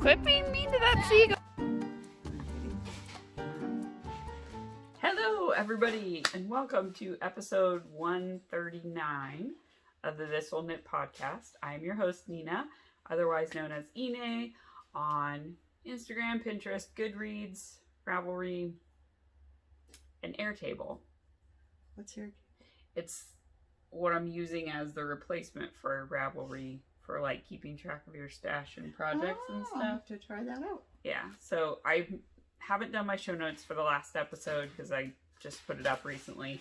Quit being mean to that seagull. Hello, everybody, and welcome to episode 139 of the This Will Knit podcast. I'm your host, Nina, otherwise known as Ine, on Instagram, Pinterest, Goodreads, Ravelry, and Airtable. What's Airtable? It's what I'm using as the replacement for Ravelry for like keeping track of your stash and projects and stuff. I'll have to try that out. Yeah, so I haven't done my show notes for the last episode because I just put it up recently.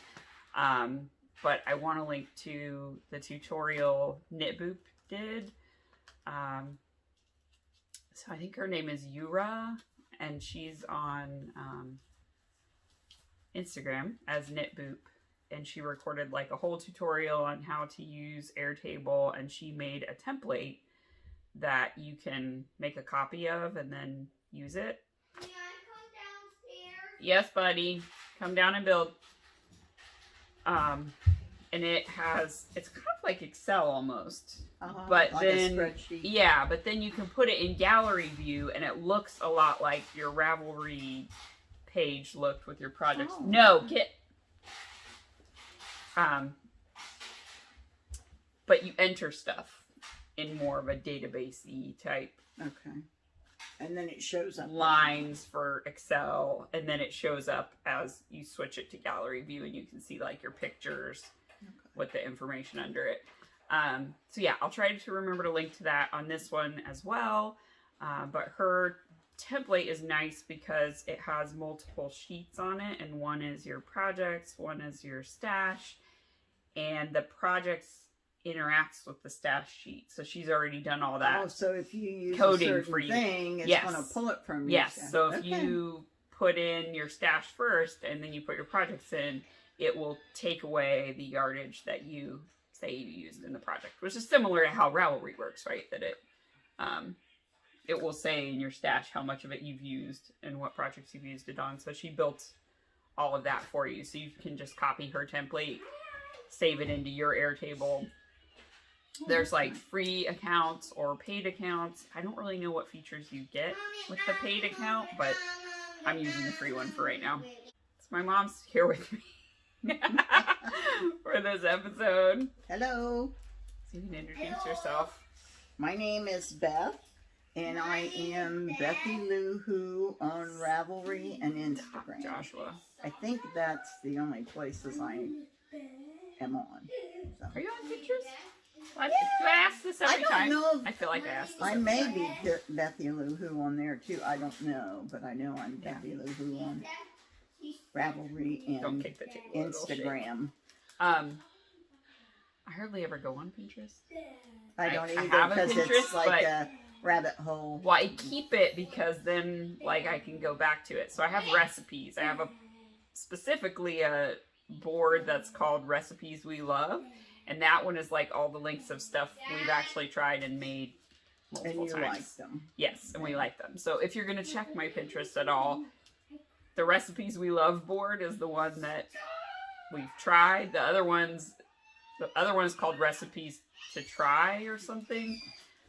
But I want to link to the tutorial KnitBoop did. So I think her name is Yura, and she's on Instagram as KnitBoop. And she recorded like a whole tutorial on how to use Airtable, and she made a template that you can make a copy of and then use it. May I come downstairs? Yes, buddy. Come down and build. And it's kind of like Excel almost. But like then, a spreadsheet. yeah, but then you can put it in gallery view and it looks a lot like your Ravelry page looked with your projects. Oh. No, get... but you enter stuff in more of a database-y type Okay. And then it shows up. lines for Excel, and then it shows up as you switch it to gallery view, and you can see like your pictures with the information under it. So yeah, I'll try to remember to link to that on this one as well. But her template is nice because it has multiple sheets on it, and one is your projects, one is your stash, and the projects interacts with the stash sheet. So she's already done all that. Oh, so if you use coding a certain for you. thing, it's Yes. going to pull it from you. Yes, so if you put in your stash first and then you put your projects in, it will take away the yardage that you say you used in the project, which is similar to how Ravelry works, right? That it will say in your stash how much of it you've used and what projects you've used it on. So she built all of that for you. So you can just copy her template, save it into your Airtable. There's like free accounts or paid accounts. I don't really know what features you get with the paid account, but I'm using the free one for right now. So my mom's here with me for this episode. Hello. So you can introduce yourself. My name is Beth, and I am Bethy Lou Who on Ravelry and Instagram. Joshua. I think that's the only places I am on. So. Are you on pictures? Do I ask this every time? I don't know. I feel like I asked this I every may time. be Bethy Lou Who on there too. I don't know, but I know I'm Bethy Lou Who on Ravelry Don't and kick the table. It'll shake. Instagram. I hardly ever go on Pinterest. I don't I either have a because Pinterest, it's like but- a rabbit hole. Well, I keep it because then, like, I can go back to it. So I have recipes. I have specifically a board that's called Recipes We Love. And that one is, like, all the links of stuff we've actually tried and made multiple And you times. like them. Yes, and we like them. So if you're going to check my Pinterest at all, the Recipes We Love board is the one that we've tried. The other one is called Recipes to Try or something.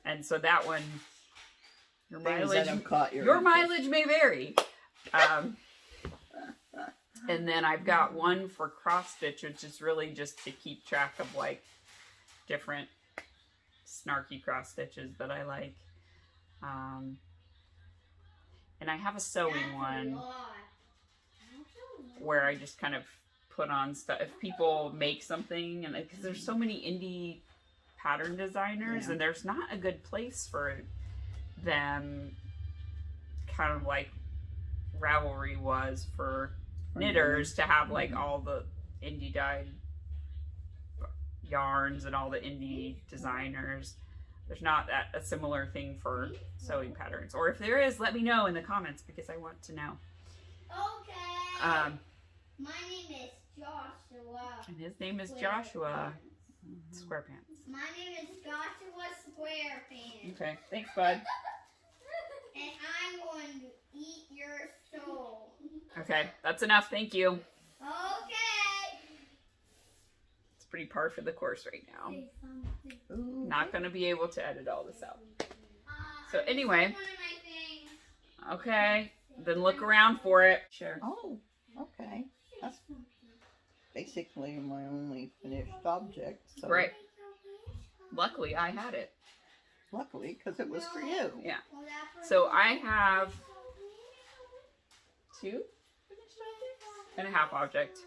And so that one, your Things that have caught your your interest. mileage may vary. And then I've got one for cross stitch, which is really just to keep track of like different snarky cross stitches that I like. And I have a sewing one where I just kind of put on stuff. If people make something, and because there's so many indie pattern designers, and there's not a good place for them, kind of like Ravelry was for knitters, to have like all the indie dyed yarns and all the indie designers. There's not a similar thing for sewing patterns, or if there is, let me know in the comments because I want to know. Okay. My name is Joshua. And his name is Joshua Squarepants. My name is Joshua Squarepants. Okay, thanks, bud. And I'm going to eat your soul. Okay, that's enough. Thank you. Okay. It's pretty par for the course right now. Ooh. Not going to be able to edit all this out. So anyway. One of my Okay, then look around for it. Sure. Oh, okay. That's basically my only finished object. So Right. Luckily, I had it. luckily, because it was for you. Yeah. So I have 2 finished objects and a half object.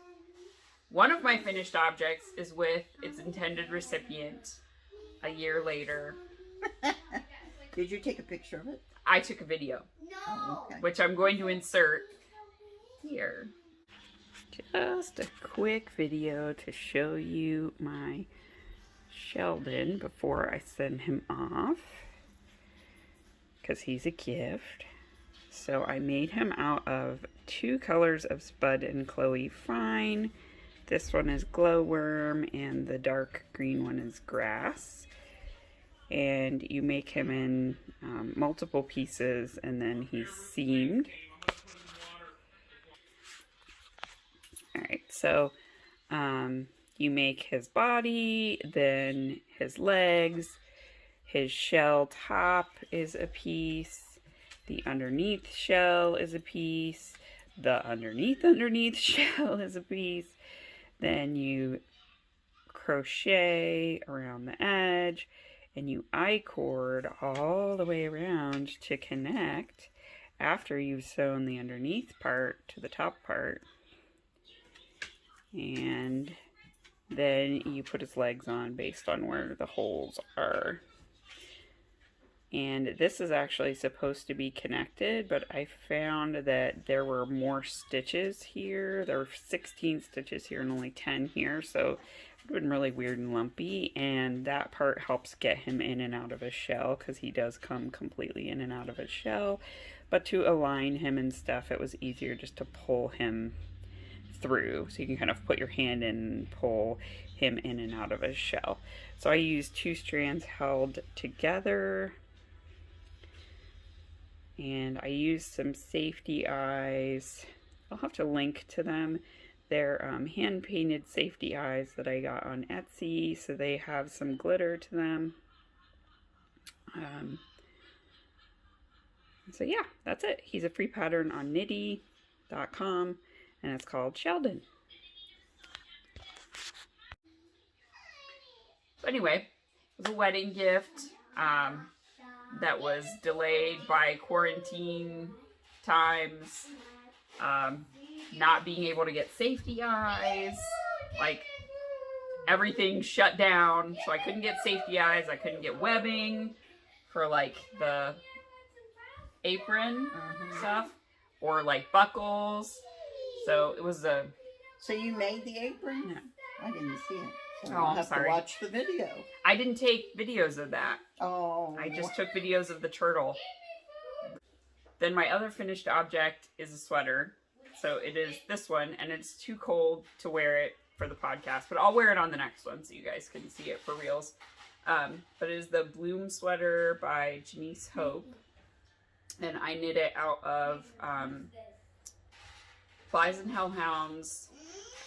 One of my finished objects is with its intended recipient a year later. Did you take a picture of it? I took a video, Oh, okay. which I'm going to insert here. Just a quick video to show you my Sheldon before I send him off, because he's a gift. So I made him out of 2 colors of Spud and Chloe Fine. This one is Glowworm and the dark green one is Grass. And you make him in multiple pieces, and then he's seamed. Alright, so you make his body, then his legs, his shell top is a piece, the underneath shell is a piece, the underneath shell is a piece, then you crochet around the edge, and you I-cord all the way around to connect after you've sewn the underneath part to the top part. And then you put his legs on based on where the holes are. And this is actually supposed to be connected, but I found that there were more stitches here. There were 16 stitches here and only 10 here, so it would have been really weird and lumpy. And that part helps get him in and out of his shell, because he does come completely in and out of his shell. But to align him and stuff, it was easier just to pull him through. So you can kind of put your hand in and pull him in and out of his shell. So I used 2 strands held together. And I used some safety eyes. I'll have to link to them. They're hand-painted safety eyes that I got on Etsy, so they have some glitter to them. So yeah, that's it. He's a free pattern on Knitty.com, and it's called Sheldon. So anyway, it was a wedding gift. That was delayed by quarantine times, not being able to get safety eyes, like everything shut down, so I couldn't get safety eyes, I couldn't get webbing for like the apron stuff, or like buckles, so it was a... So you made the apron? Yeah. I didn't see it. So Oh, I'll I'm have sorry. to watch the video. I didn't take videos of that. Oh. I just took videos of the turtle. Then my other finished object is a sweater. So it is this one, and it's too cold to wear it for the podcast, but I'll wear it on the next one so you guys can see it for reals. But it is the Bloom sweater by Jenise Hope. And I knit it out of Flies and Hellhounds.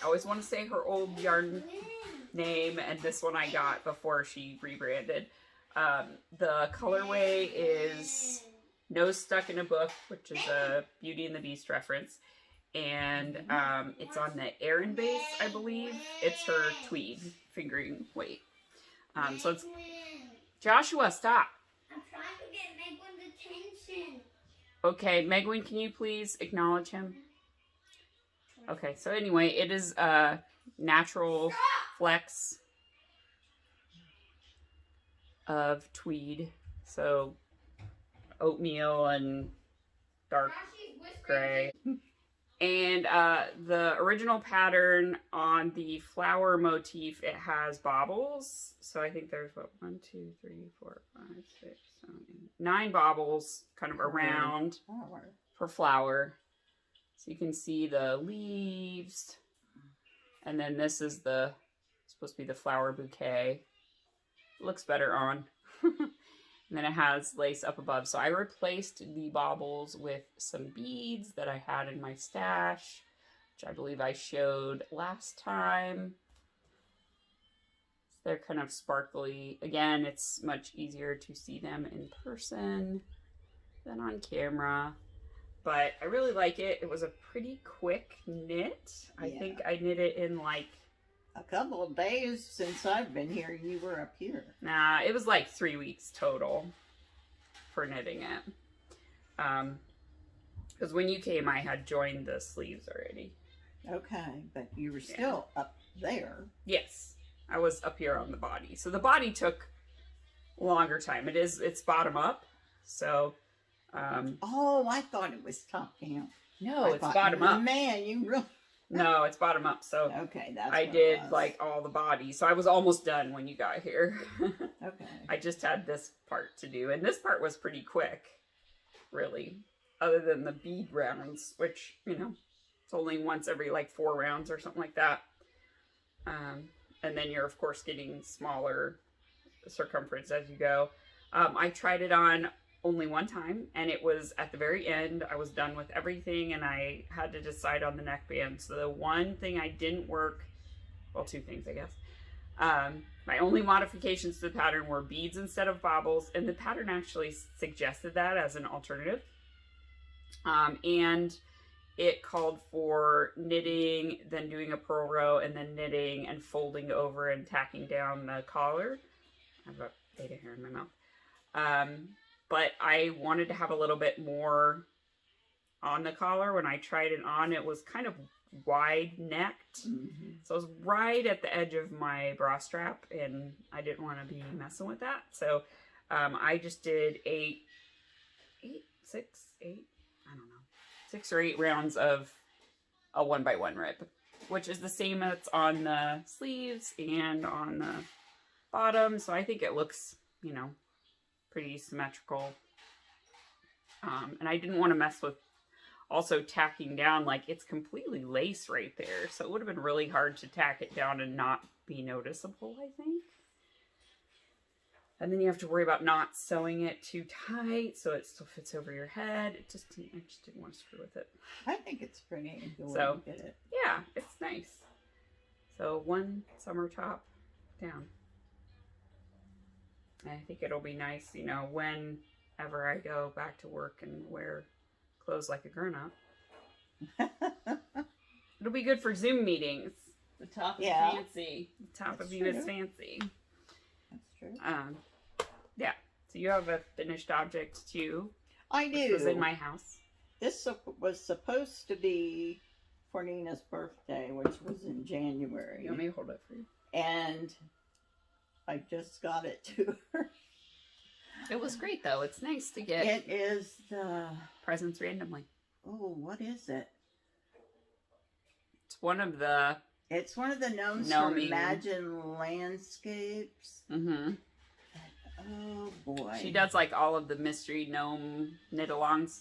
I always want to say her old yarn name, and this one I got before she rebranded. The colorway is Nose Stuck in a Book, which is a Beauty and the Beast reference. And it's on the Aran base, I believe. It's her tweed fingering weight. So it's... Joshua, stop! I'm trying to get Megwin's attention. Okay, Megwin, can you please acknowledge him? Okay, so anyway, it is natural flex of tweed. So oatmeal and dark gray. And the original pattern on the flower motif, it has baubles. So I think there's what, 1, 2, 3, 4, 5, 6, 7, 8, 9 baubles kind of around for flower. So you can see the leaves. And then this is the, supposed to be the flower bouquet. It looks better on. And then it has lace up above. So I replaced the baubles with some beads that I had in my stash, which I believe I showed last time. They're kind of sparkly. Again, it's much easier to see them in person than on camera. but I really like it. It was a pretty quick knit. I think I knit it in like a couple of days since I've been here. You were up here. Nah, it was like 3 weeks total for knitting it. Because when you came, I had joined the sleeves already. Okay, but you were still up there. Yes, I was up here on the body. So the body took a longer time. It's bottom up. So, oh, I thought it was top down. No, it's bottom up. Man, you really. No, it's bottom up. So okay, that's. I did like all the body. So I was almost done when you got here. Okay. I just had this part to do, and this part was pretty quick, really. Other than the bead rounds, which, you know, it's only once every like 4 rounds or something like that. And then you're, of course, getting smaller circumference as you go. I tried it on only one time, and it was at the very end. I was done with everything, and I had to decide on the neckband. So the one thing I didn't work, well, 2 things, I guess. My only modifications to the pattern were beads instead of baubles, and the pattern actually suggested that as an alternative. And it called for knitting, then doing a purl row, and then knitting and folding over and tacking down the collar. I have a beta hair in my mouth. But I wanted to have a little bit more on the collar. When I tried it on, it was kind of wide necked. Mm-hmm. So it was right at the edge of my bra strap, and I didn't want to be messing with that. So I just did 6 or 8 rounds of a 1x1 rib, which is the same that's on the sleeves and on the bottom. So I think it looks, you know, pretty symmetrical. And I didn't want to mess with also tacking down, like it's completely lace right there. So it would have been really hard to tack it down and not be noticeable, I think. And then you have to worry about not sewing it too tight so it still fits over your head. I just didn't want to screw with it. I think it's pretty. So, did it. Yeah, it's nice. So 1 summer top down. And I think it'll be nice, you know, whenever I go back to work and wear clothes like a grown-up. It'll be good for Zoom meetings. The top is fancy. The top of you is fancy. That's true. Yeah. So you have a finished object too. I do. Which was in my house. This was supposed to be for Nina's birthday, which was in January. You want me to hold it for you? And I just got it to her. It was great though. It's nice to get. It is the presents randomly. Oh, what is it? It's one of the. It's one of the gnomes from Imagine Landscapes. Mm-hmm. Oh boy. She does like all of the mystery gnome knit-alongs.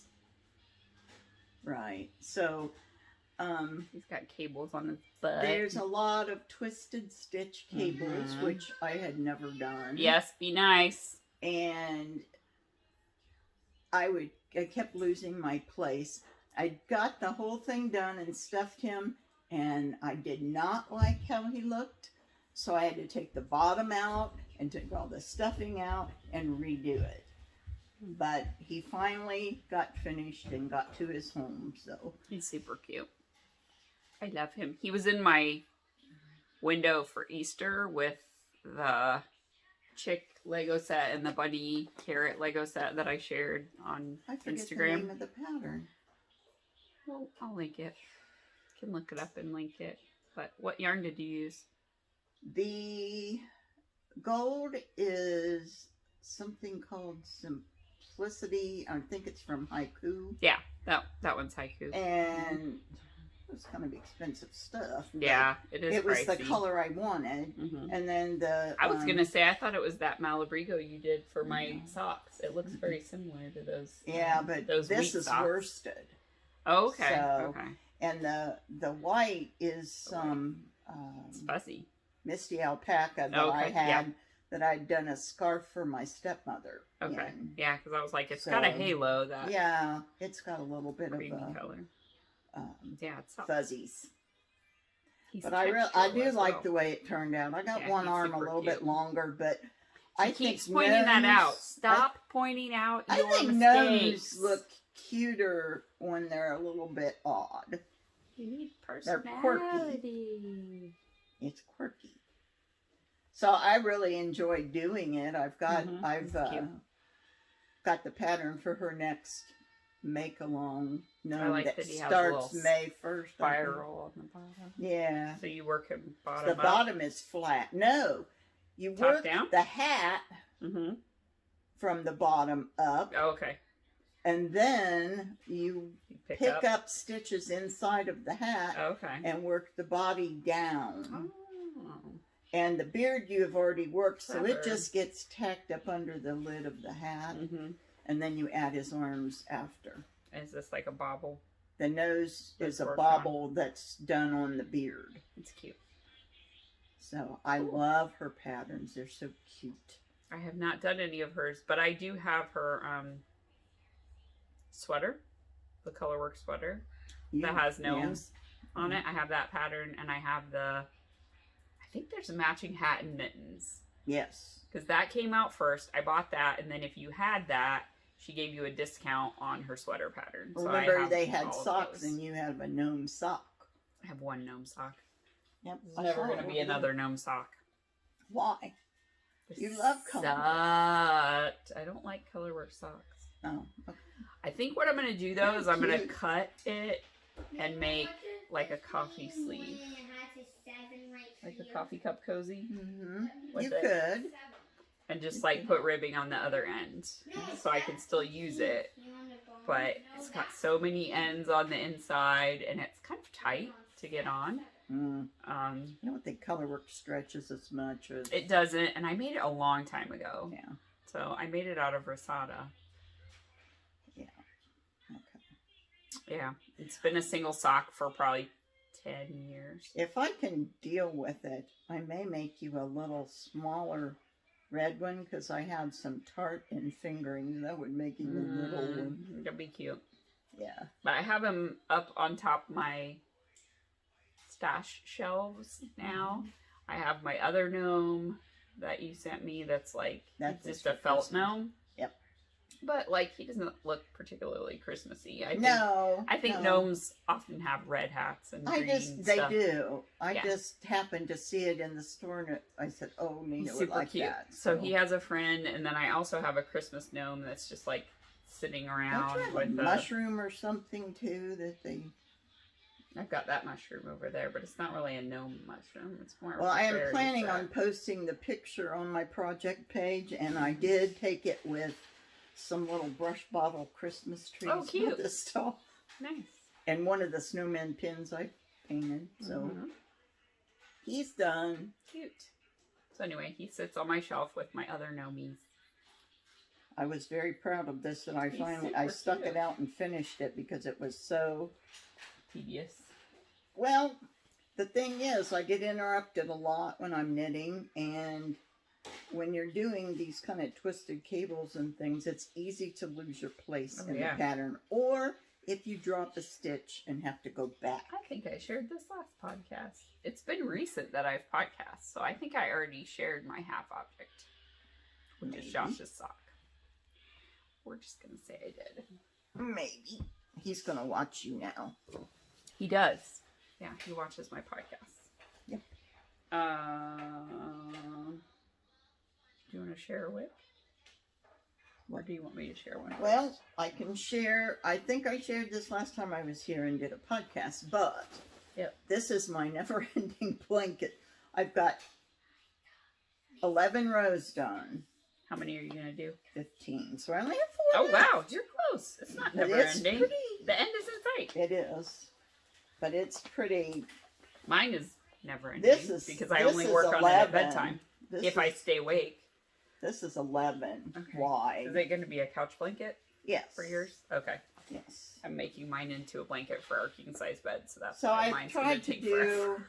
Right. So, he's got cables on his butt. There's a lot of twisted stitch cables, which I had never done. Yes, be nice. And I kept losing my place. I got the whole thing done and stuffed him, and I did not like how he looked. So I had to take the bottom out and took all the stuffing out and redo it. But he finally got finished and got to his home, so. He's super cute. I love him. He was in my window for Easter with the chick Lego set and the bunny carrot Lego set that I shared on I forget Instagram. the name of the pattern. Well, I'll link it. Can look it up and link it. But what yarn did you use? The gold is something called Simplicity. I think it's from Haiku. Yeah, that one's Haiku. And it was kind of expensive stuff. Yeah, it is. It was pricey. the color I wanted. And then I was gonna say I thought it was that Malabrigo you did for my socks. It looks very similar to those. Yeah, but those this is socks. worsted. Oh, okay. So, okay. And the white is some it's fuzzy. Misty alpaca that I had that I'd done a scarf for my stepmother. Okay. in. Yeah, because I was like, it's got a halo that. Yeah, it's got a little bit creamy of a color. Yeah, it's soft. fuzzies. He's But I do like the way it turned out. I got one arm a little bit longer, but I keep pointing that out. Stop pointing out your I think mistakes. gnomes look cuter when they're a little bit odd. You need They're personality. It's quirky. So I really enjoy doing it. I've got cute. got the pattern for her next make along. I like that he has a starts little May 1st. Spiral on the bottom. Yeah. So you work him bottom The up. bottom is flat. No, you Top work down? the hat Mm-hmm. from the bottom up, Oh, okay. and then you You pick up stitches inside of the hat Okay. and work the body down. Oh. And the beard you have already worked, so Clever. it just gets tacked up under the lid of the hat, Mm-hmm. and then you add his arms after. Is this like a bobble? The nose That's is a worked bobble that's done on the beard. It's cute. So I Cool. love her patterns. They're so cute. I have not done any of hers, but I do have her sweater, the colorwork sweater that has gnomes on it. I have that pattern, and I have I think there's a matching hat and mittens. Yes. Because that came out first. I bought that, and then if you had that, she gave you a discount on her sweater pattern. So I Remember, have they had all of socks, those. and you have a gnome sock. I have one gnome sock. Yep. There's never going to be another gnome sock. Why? They You love colorwork. sucked. I don't like colorwork socks. Oh, okay. I think what I'm going to do, though, is I'm going to Cute. cut it and make like a coffee sleeve. Like a coffee cup cozy. Mm-hmm. With You it. could. And just like put ribbing on the other end. So I can still use it. But it's got so many ends on the inside, and it's kind of tight to get on. Mm. I don't think colorwork stretches as much as... It doesn't, and I made it a long time ago. Yeah. So I made it out of Rosada. Yeah. Okay. Yeah. It's been a single sock for probably 10 years. If I can deal with it, I may make you a little smaller red one, because I have some tart and fingering that would make you a little one. That'd be cute. Yeah. But I have them up on top of my stash shelves now. I have my other gnome that you sent me that's like That's just for a felt Christmas. gnome. Yep. But like he doesn't look particularly Christmassy. I think no. gnomes often have red hats and green They stuff. do. I Yeah. just happened to see it in the store, and I said, "Oh, Nina He's would super like cute. that." So he has a friend, and then I also have a Christmas gnome that's just like sitting Don't around you have a with mushroom or something too that they? I've got that mushroom over there, but it's not really a gnome mushroom. It's more. Well, of a I am fairy planning set. on posting the picture on my project page, and I did take it with some little brush bottle Christmas trees. Oh, cute. With the stuff. Nice. And one of the snowman pins I painted. So Mhm. he's done. Cute. So anyway, he sits on my shelf with my other gnomies. I was very proud of this, and I He's finally super stuck cute. it out and finished it because it was so. Tedious. Well, the thing is, I get interrupted a lot when I'm knitting, and when you're doing these kind of twisted cables and things, it's easy to lose your place in yeah. the pattern, or if you drop a stitch and have to go back. I think I shared this last podcast. It's been recent that I've podcast, so I think I already shared my half object, which is Maybe. Josh's sock. We're just gonna say I did. Maybe. He's going to watch you now. He does. Yeah, he watches my podcast. Yep. Do you want to share a whip? Or do you want me to share one? Well, I can share. I think I shared this last time I was here and did a podcast, but Yep. this is my never-ending blanket. I've got 11 rows done, How many are you going to do? 15. So I only have 4 Oh, left. wow. You're close. It's not But never it's ending. pretty. The end is in sight. It is. But it's pretty. Mine is never ending. This is because I this only is work on it 11. at bedtime. This If is, I stay awake. This is 11 Okay. wide. Is it going to be a couch blanket Yes. for yours? Okay. Yes. I'm making mine into a blanket for our king size bed, so that's So why I've mine's going tried to to take forever. do.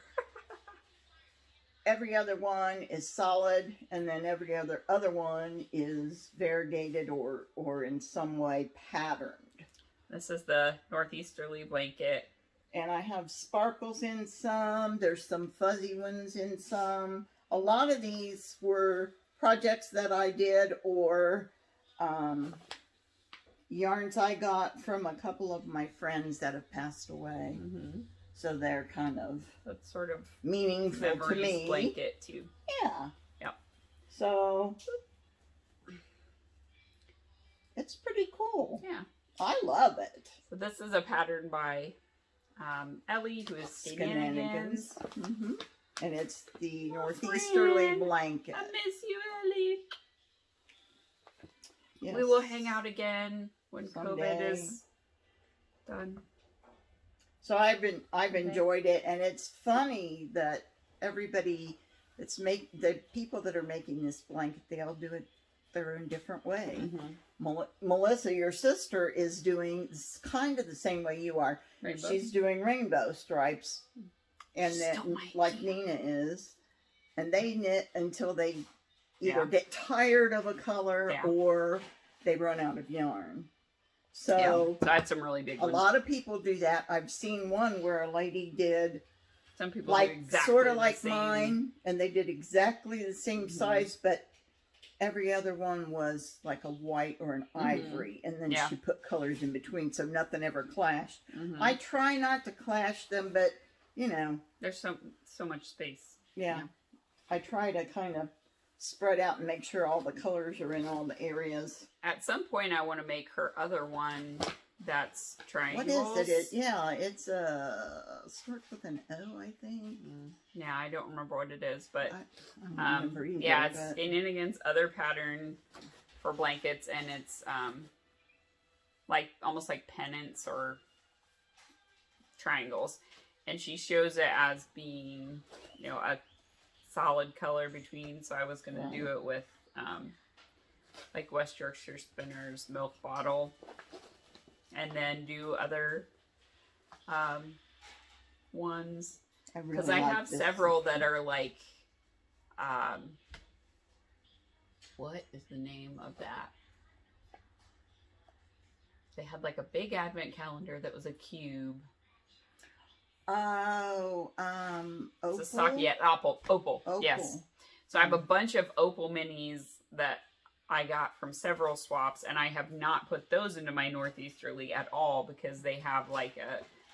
Every other one is solid, and then every other one is variegated or in some way patterned. This is the Northeasterly blanket. And I have sparkles in some. There's some fuzzy ones in some. A lot of these were projects that I did, or yarns I got from a couple of my friends that have passed away. So they're kind of That's sort of meaningful to memories me. blanket too. Yeah. Yep. So it's pretty cool. Yeah. I love it. So this is a pattern by Ellie, who is Skeinanigans. And it's the Oh, Northeasterly friend. blanket. I miss you, Ellie. Yes. We will hang out again when Someday. COVID is done. So I've enjoyed it, and it's funny that everybody the people that are making this blanket, they all do it their own different way. Melissa, your sister, is doing kind of the same way you are. Rainbow. She's doing rainbow stripes, and then Stole my like idea. Nina is, and they knit until they either Yeah. get tired of a color Yeah. or they run out of yarn. So Yeah. So I had some really big a ones. lot of people do that. I've seen one where a lady did Some people do like exactly sort of the like same. mine, and they did exactly the same size, but every other one was like a white or an ivory, and then Yeah. she put colors in between, so nothing ever clashed. Mhm. I try not to clash them, but you know, There's so much space. yeah. I try to kind of spread out and make sure all the colors are in all the areas. At some point, I want to make her other one that's What triangles. is it? It's starts with an O, I think. Yeah, I don't remember what it is, but I don't remember either. yeah, it's but... Skeinanigans' other pattern for blankets, and it's like almost like pennants or triangles, and she shows it as being, you know, a solid color between. So I was gonna do it with like West Yorkshire Spinners milk bottle, and then do other ones. Because I have several that are like, what is the name of that? They had like a big advent calendar that was a cube. Oh, opal. It's a sock, yeah, opal. Yes. So I have a bunch of opal minis that I got from several swaps, and I have not put those into my Northeasterly at all because they have like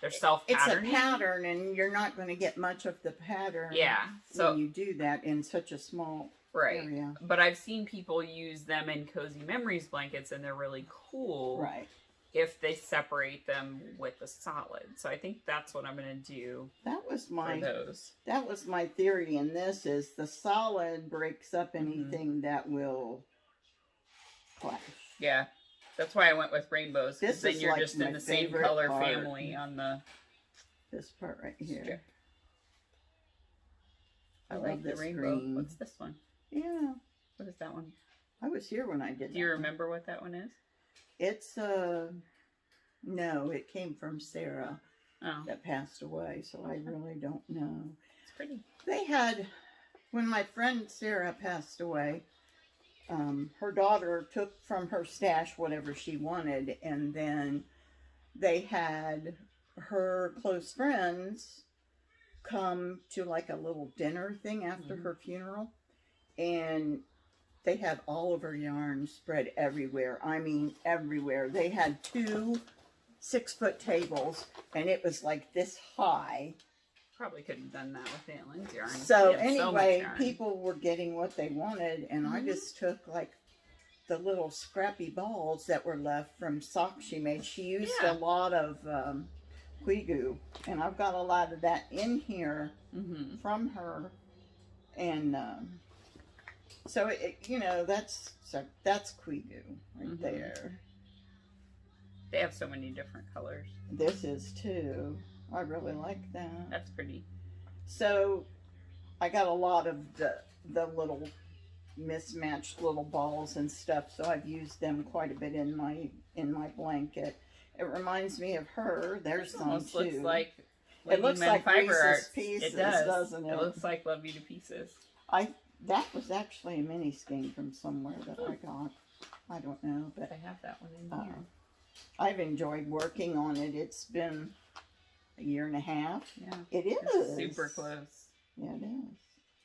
they're self-patterning. It's a pattern, and you're not going to get much of the pattern. Yeah. So when you do that in such a small area. But I've seen people use them in Cozy Memories blankets, and they're really cool. Right. If they separate them with the solid. So I think that's what I'm going to do That was for those. That was my theory in this, is the solid breaks up anything that will clash. Yeah. That's why I went with rainbows. This Then is you're like just in my the same favorite color part. family on the This part right here. strip. I love like the this rainbow. green. What's this one? Yeah. What is that one? I was here when I did that. Do you remember what that one is? It's, no, it came from Sarah Oh, that passed away, so I really don't know. it's pretty. They had, when my friend Sarah passed away, her daughter took from her stash whatever she wanted, and then they had her close friends come to like a little dinner thing after her funeral, and they had all of her yarn spread everywhere. I mean, everywhere. They had 2 6-foot tables, and it was like this high. Probably could have done that with Aunt Lynn's yarn. So She had so anyway, much yarn. people were getting what they wanted, and I just took like the little scrappy balls that were left from socks she made. She used a lot of Quigu, and I've got a lot of that in here from her, and so you know, that's Quigu right there. They have so many different colors. This is too. I really like that. That's pretty. So I got a lot of the little mismatched little balls and stuff, so I've used them quite a bit in my blanket. It reminds me of her. There's some Almost too. looks like it looks Men like Fiber Reese's Arts. Pieces, It does, doesn't it? It looks like Love You to Pieces. That was actually a mini skein from somewhere that I got. I don't know, but I have that one in here. I've enjoyed working on it. It's been a year and a half. Yeah. It It's is. super close. Yeah, it is.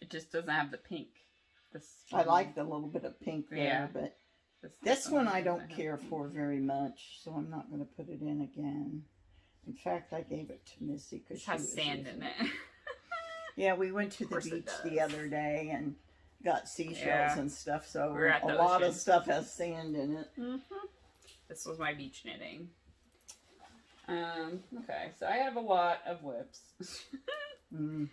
It just doesn't have the pink. I like the little bit of pink there, but This one I don't care for very much, so I'm not going to put it in again. In fact, I gave it to Missy because It has sand in it. Yeah, we went to the course it beach the does. other day and got seashells Yeah. and stuff, so We were at a the lot of ocean. stuff has sand in it. This was my beach knitting. Okay, so I have a lot of whips. All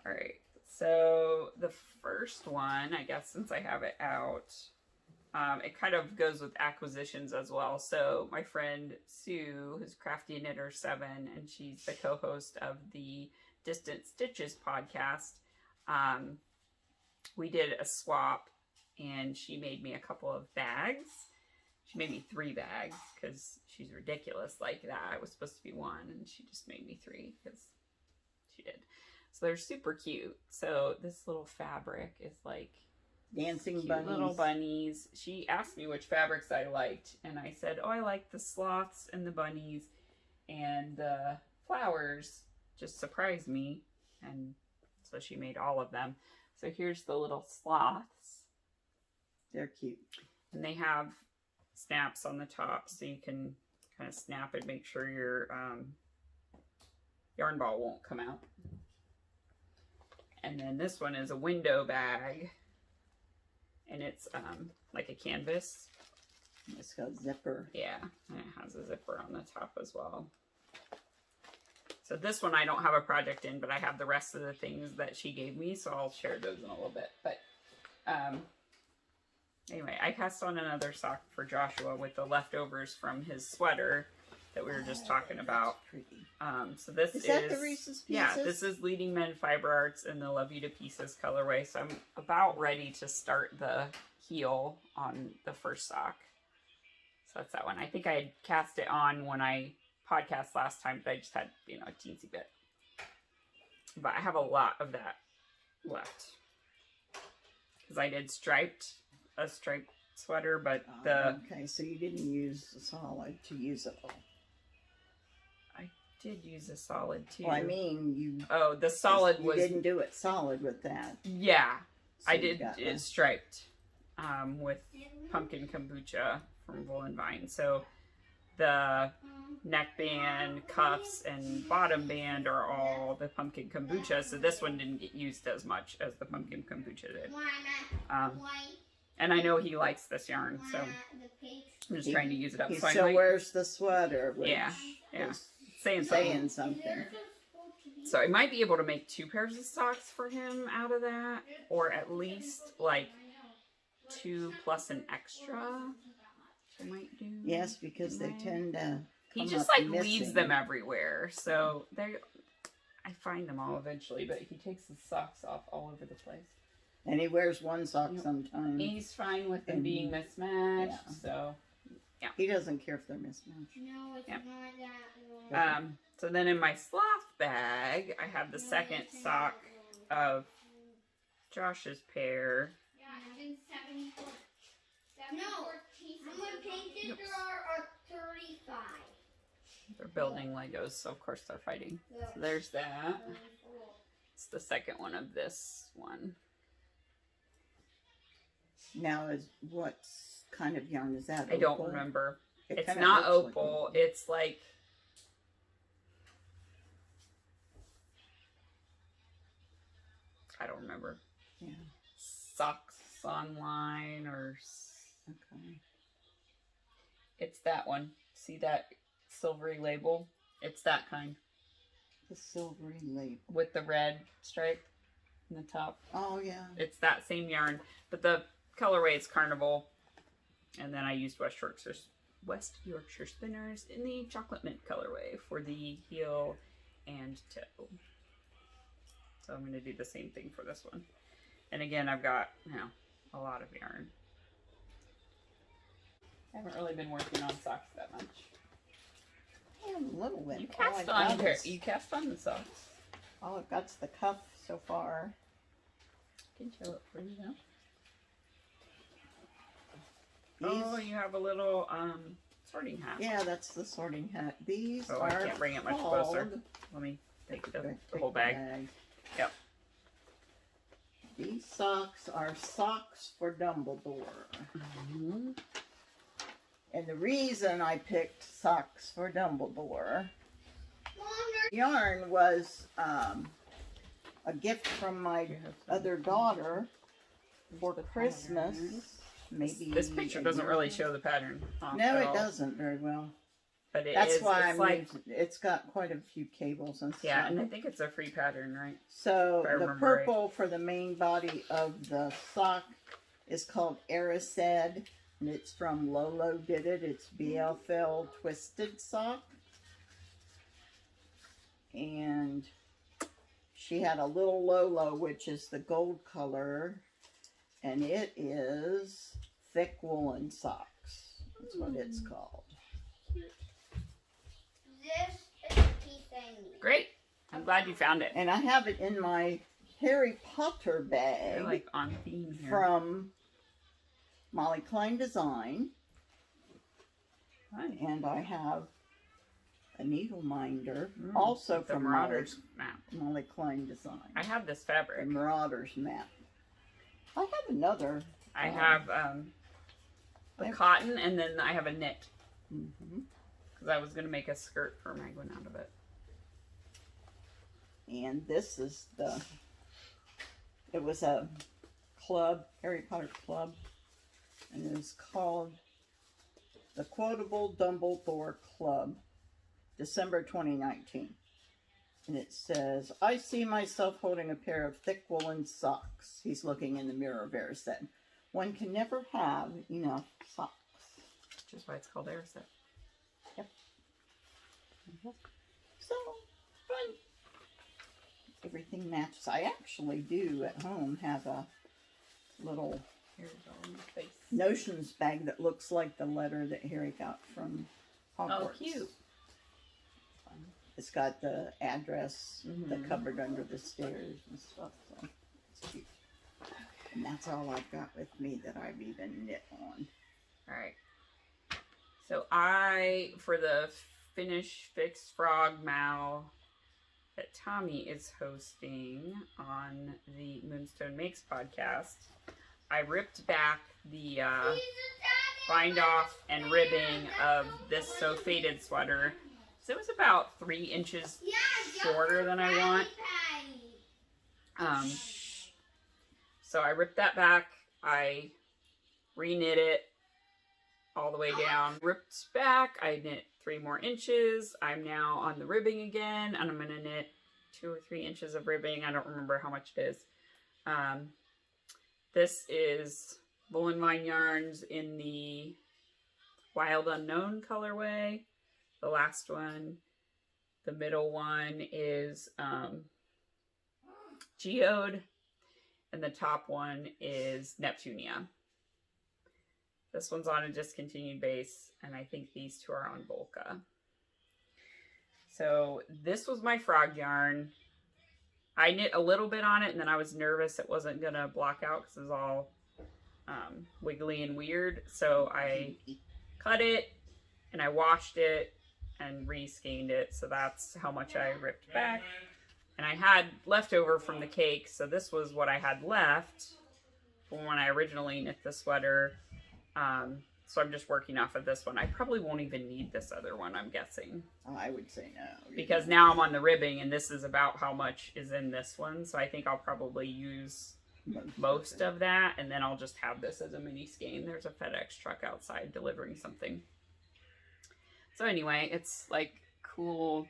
right, so the first one, I guess, since I have it out, it kind of goes with acquisitions as well. So my friend Sue, who's Crafty Knitter 7, and she's the co-host of the Distant Stitches podcast. We did a swap, and she made me a couple of bags. She made me 3 bags because she's ridiculous like that. It was supposed to be 1, and she just made me 3 because she did. So they're super cute. So this little fabric is like Dancing cute bunnies. little bunnies. She asked me which fabrics I liked, and I said, oh, I like the sloths and the bunnies, and the flowers just surprised me, and so she made all of them. So here's the little sloths. They're cute. And they have snaps on the top, so you can kind of snap and make sure your yarn ball won't come out. And then this one is a window bag, and it's like a canvas. It's got a zipper. Yeah, and it has a zipper on the top as well. So this one I don't have a project in, but I have the rest of the things that she gave me, so I'll share those in a little bit. But anyway, I cast on another sock for Joshua with the leftovers from his sweater that we were just talking about. Pretty. So this Is that the Reese's Pieces? Yeah, this is Leading Men Fiber Arts in the Love You to Pieces colorway. So I'm about ready to start the heel on the first sock. So that's that one. I think I had cast it on when I podcast last time, but I just had, a teensy bit. But I have a lot of that left. Because I did a striped sweater, but Okay, so you didn't use the solid to use it all. I did use a solid too. Well, I mean, you... Oh, the solid you was... didn't do it solid with that. Yeah, So I you did got it striped with pumpkin kombucha from Woolen Vine. So the neckband, cuffs, and bottom band are all the pumpkin kombucha. So this one didn't get used as much as the pumpkin kombucha did. And I know he likes this yarn, so I'm just trying to use it up. He So I still might, wears the sweater, which yeah, is saying saying something. So I might be able to make 2 pairs of socks for him out of that, or at least like 2 plus an extra. I might do. Yes, because they tend to. He come just up like leaves missing. them everywhere, so they. I find them all eventually, but he takes his socks off all over the place. And he wears one sock sometimes. He's fine with them And being mismatched, yeah. so yeah. He doesn't care if they're mismatched. No, it's Yeah. not that one. So then in my sloth bag, I have the second sock of Josh's pair. No, I'm gonna paint it. There are 35. They're building Legos, so of course they're fighting. So there's that. It's the second one of this one. Now, what kind of yarn is that? I don't Opal? remember. It It's kinda not looks like opal. It's like I don't remember. Yeah. Socks Online or Okay. it's that one. See that silvery label? It's that kind The silvery label. with the red stripe in the top. Oh, yeah. It's that same yarn, but the colorway is Carnival. And then I used West Yorkshire Spinners in the chocolate mint colorway for the heel and toe. So I'm going to do the same thing for this one. And again, I've got, a lot of yarn. I haven't really been working on socks that much. Yeah, a little bit. You All cast I on got is- you cast on the socks. All I've got's the cuff so far. Can show it for you now. These, Oh, you have a little sorting hat. yeah, that's the sorting hat. These Oh, are I can't bring it much called- closer. Let me take the Okay, whole take bag. Yep. These socks are socks for Dumbledore. Mm-hmm. And the reason I picked socks for Dumbledore, yarn was a gift from my other daughter for Christmas. Maybe This picture doesn't really show the pattern. No, it doesn't very well. But That's why it's I'm like, it's got quite a few cables and stuff. yeah, and I think it's a free pattern, right? So If I the remember purple for the main body of the sock is called Arised, and it's from Lolo Did It. It's BFL Twisted Sock. And she had a little Lolo, which is the gold color, and it is thick woolen socks. That's what it's called. This is the piece I need. Great. I'm glad you found it. And I have it in my Harry Potter bag. You're like on theme here. From Molly Klein Design. Right. And I have a needle minder, Mm, also the from Marauders map. Molly Klein Design. I have this The fabric. Marauders map. I have another. I have the cotton, and then I have a knit. Mm-hmm. Because I was going to make a skirt for Magwin out of it. And this is it was a club, Harry Potter club, and it was called the Quotable Dumbledore Club, December 2019. And it says, I see myself holding a pair of thick woolen socks. He's looking in the mirror, Vera said. One can never have enough socks. Which is why it's called Airset. Yep. So, fun. Everything matches. I actually do at home have a little Here's all in the face. notions bag that looks like the letter that Harry got from Hogwarts. Oh, cute. It's got the address, the Mhm. cupboard under the stairs and stuff. So it's cute. And that's all I've got with me that I've even knit on. Alright. So for the Finish Fix Frog Mow that Tommy is hosting on the Moonstone Makes podcast, I ripped back the bind off and ribbing of this So Faded sweater. So it was about 3 inches shorter than I want. So I ripped that back. I re-knit it all the way down. Ripped back. I knit 3 more inches. I'm now on the ribbing again, and I'm going to knit 2 or 3 inches of ribbing. I don't remember how much it is. This is Woolen Vine Yarns in the Wild Unknown colorway. The last one, the middle one is Geode, and the top one is Neptunia. This one's on a discontinued base, and I think these 2 are on Volca. So this was my frog yarn. I knit a little bit on it, and then I was nervous it wasn't going to block out because it was all wiggly and weird. So I cut it, and I washed it, and re-skeined it. So that's how much I ripped back. And I had leftover from the cake, so this was what I had left from when I originally knit the sweater. So I'm just working off of this one. I probably won't even need this other one, I'm guessing. I would say no. Because now I'm on the ribbing, and this is about how much is in this one. So I think I'll probably use most of that, and then I'll just have this as a mini skein. There's a FedEx truck outside delivering something. So anyway, it's like cool.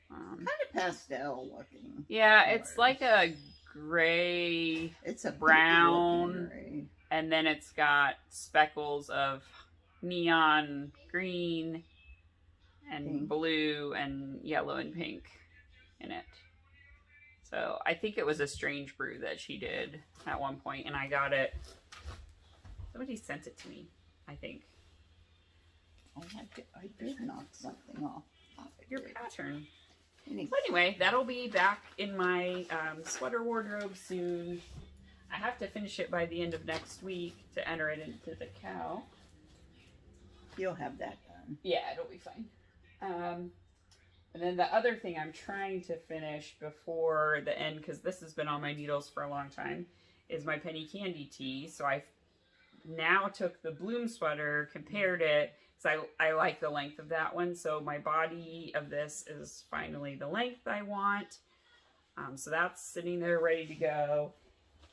Kind of pastel looking. Yeah, it's like a gray. It's a brown. gray. And then it's got speckles of neon green and Pink. blue and yellow and pink in it. So I think it was a strange brew that she did at one point, and I got it. Somebody sent it to me, I think. Oh, I did knock something off. Your pattern. Anyway. So anyway, that'll be back in my sweater wardrobe soon. I have to finish it by the end of next week to enter it into the cow. You'll have that done. Yeah, it'll be fine. And then the other thing I'm trying to finish before the end, because this has been on my needles for a long time, is my penny candy tee. So I now took the bloom sweater, compared it, because I like the length of that one. So my body of this is finally the length I want. So that's sitting there ready to go.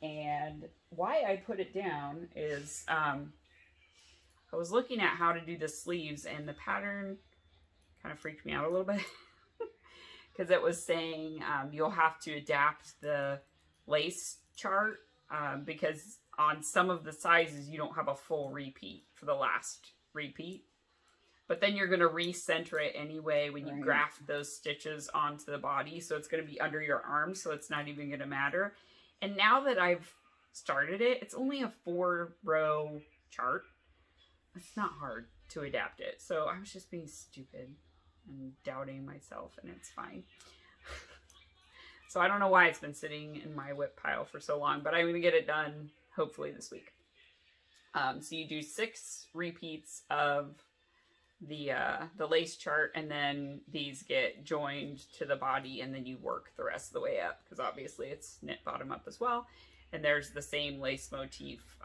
And why I put it down is I was looking at how to do the sleeves, and the pattern kind of freaked me out a little bit. Because it was saying you'll have to adapt the lace chart because on some of the sizes you don't have a full repeat for the last repeat. But then you're going to recenter it anyway when you graft those stitches onto the body. So it's going to be under your arm, so it's not even going to matter. And now that I've started it, it's only a 4-row chart. It's not hard to adapt it. So I was just being stupid and doubting myself, and it's fine. So I don't know why it's been sitting in my whip pile for so long, but I'm going to get it done hopefully this week. So you do 6 repeats of the lace chart, and then these get joined to the body, and then you work the rest of the way up, because obviously it's knit bottom up as well. And there's the same lace motif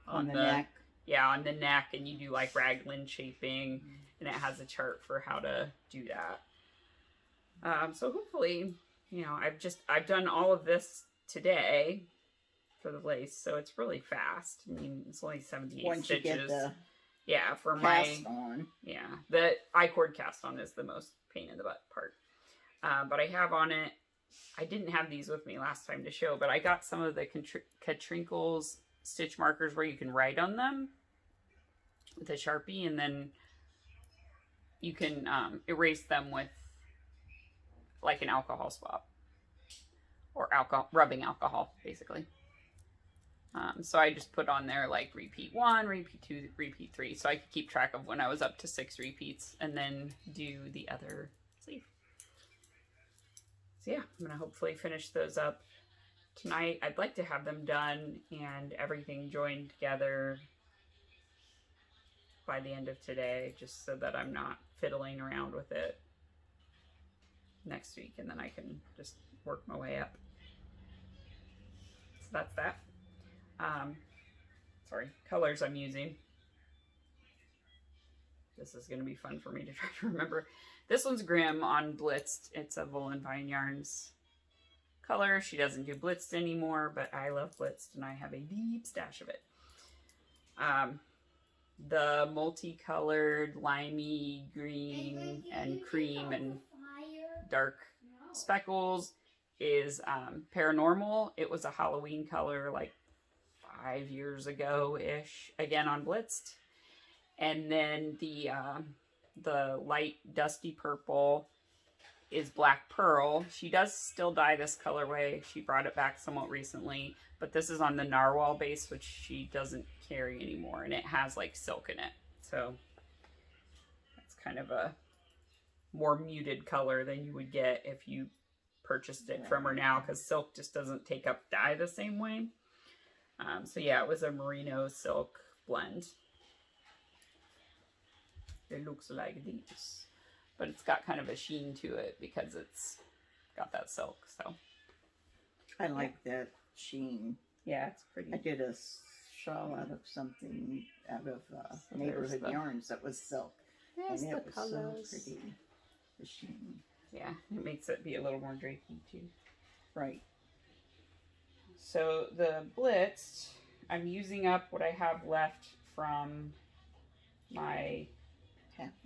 on the neck. Yeah, on the neck, and you do like raglan shaping, and it has a chart for how to do that. So hopefully, you know, I've done all of this today for the lace, so it's really fast. I mean, it's only 78 Once stitches. you get the for cast on. Yeah, the I-cord cast on is the most pain in the butt part. But I have on it, I didn't have these with me last time to show, but I got some of the Katrinkles stitch markers where you can write on them with a Sharpie, and then you can erase them with like an alcohol swab or rubbing alcohol, basically. So I just put on there like repeat 1, repeat 2, repeat 3, so I could keep track of when I was up to 6 repeats, and then do the other sleeve. So yeah, I'm gonna hopefully finish those up tonight. I'd like to have them done and everything joined together by the end of today, just so that I'm not fiddling around with it next week, and then I can just work my way up. So that's that. Sorry, colors I'm using. This is going to be fun for me to try to remember. This one's Grimm on Blitzed. It's a Wool and Vine Yarns color. She doesn't do Blitzed anymore, but I love Blitzed, and I have a deep stash of it. The multicolored limey green and cream and dark speckles is Paranormal. It was a Halloween color like 5 years ago-ish, again on Blitzed. And then the light dusty purple is Black Pearl. She does still dye this colorway. She brought it back somewhat recently, but this is on the Narwhal base, which she doesn't carry anymore, and it has like silk in it. So that's kind of a more muted color than you would get if you purchased it from her now, because silk just doesn't take up dye the same way. So yeah, it was a merino silk blend. It looks like this, but it's got kind of a sheen to it because it's got that silk. So I like that sheen. Yeah, it's pretty. I did a shawl out of something out of Neighborhood Yarns that was silk, and it was so pretty. The sheen. Yeah, it makes it be a little more drapey too. Right. So the Blitz, I'm using up what I have left from my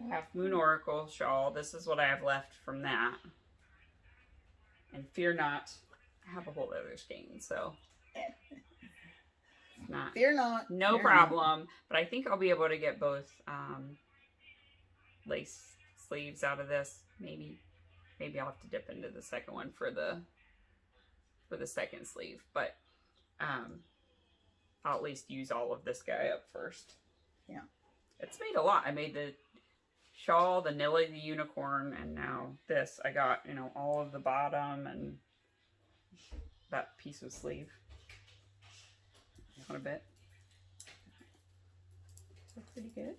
Half Moon Oracle shawl. This is what I have left from that. And fear not, I have a whole other skein, so not fear not. No fear problem. Not. But I think I'll be able to get both lace sleeves out of this. Maybe I'll have to dip into the second one for the second sleeve, but I'll at least use all of this guy up first. Yeah. It's made a lot. I made the shawl, the Nilly the unicorn, and now this. I got, you know, all of the bottom and that piece of sleeve. Want a bit? That's pretty good.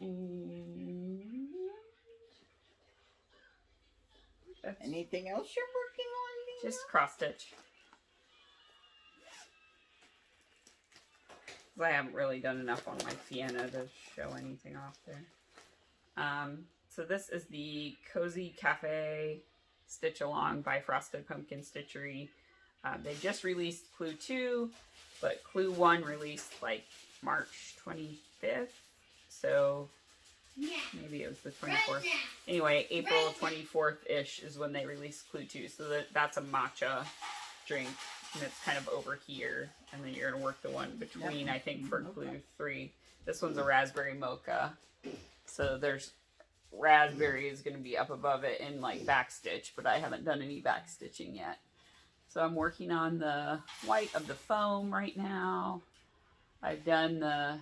And that's Anything else you're working on? Nina? just cross stitch. I haven't really done enough on my Sienna to show anything off there. So this is the Cozy Cafe Stitch Along by Frosted Pumpkin Stitchery. They just released Clue 2, but Clue 1 released like March 25th. So maybe it was the 24th. Anyway, April 24th-ish is when they released Clue 2. So that's a matcha drink. And it's kind of over here. And then you're going to work the one between, I think, for Clue 3. This one's a raspberry mocha. So there's raspberry is going to be up above it in like backstitch, but I haven't done any backstitching yet. So I'm working on the white of the foam right now. I've done the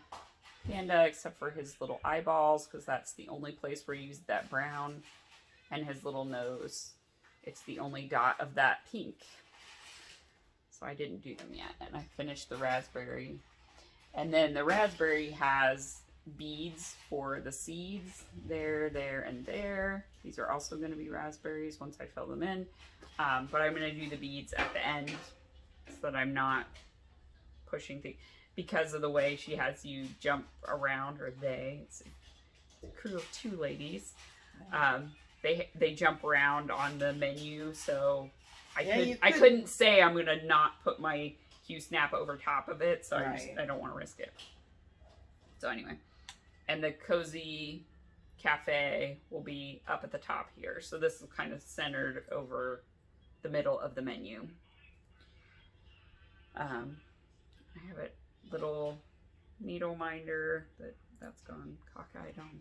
panda except for his little eyeballs because that's the only place where you use that brown, and his little nose. It's the only dot of that pink. So I didn't do them yet, and I finished the raspberry. And then the raspberry has beads for the seeds there, and there. These are also going to be raspberries once I fill them in. But I'm going to do the beads at the end so that I'm not pushing things. Because of the way she has you jump around, or it's a crew of 2 ladies. They jump around on the menu, so I couldn't say I'm going to not put my Q snap over top of it, so I don't want to risk it. So anyway, and the Cozy Cafe will be up at the top here. So this is kind of centered over the middle of the menu. I have a little needle minder that's gone cockeyed on.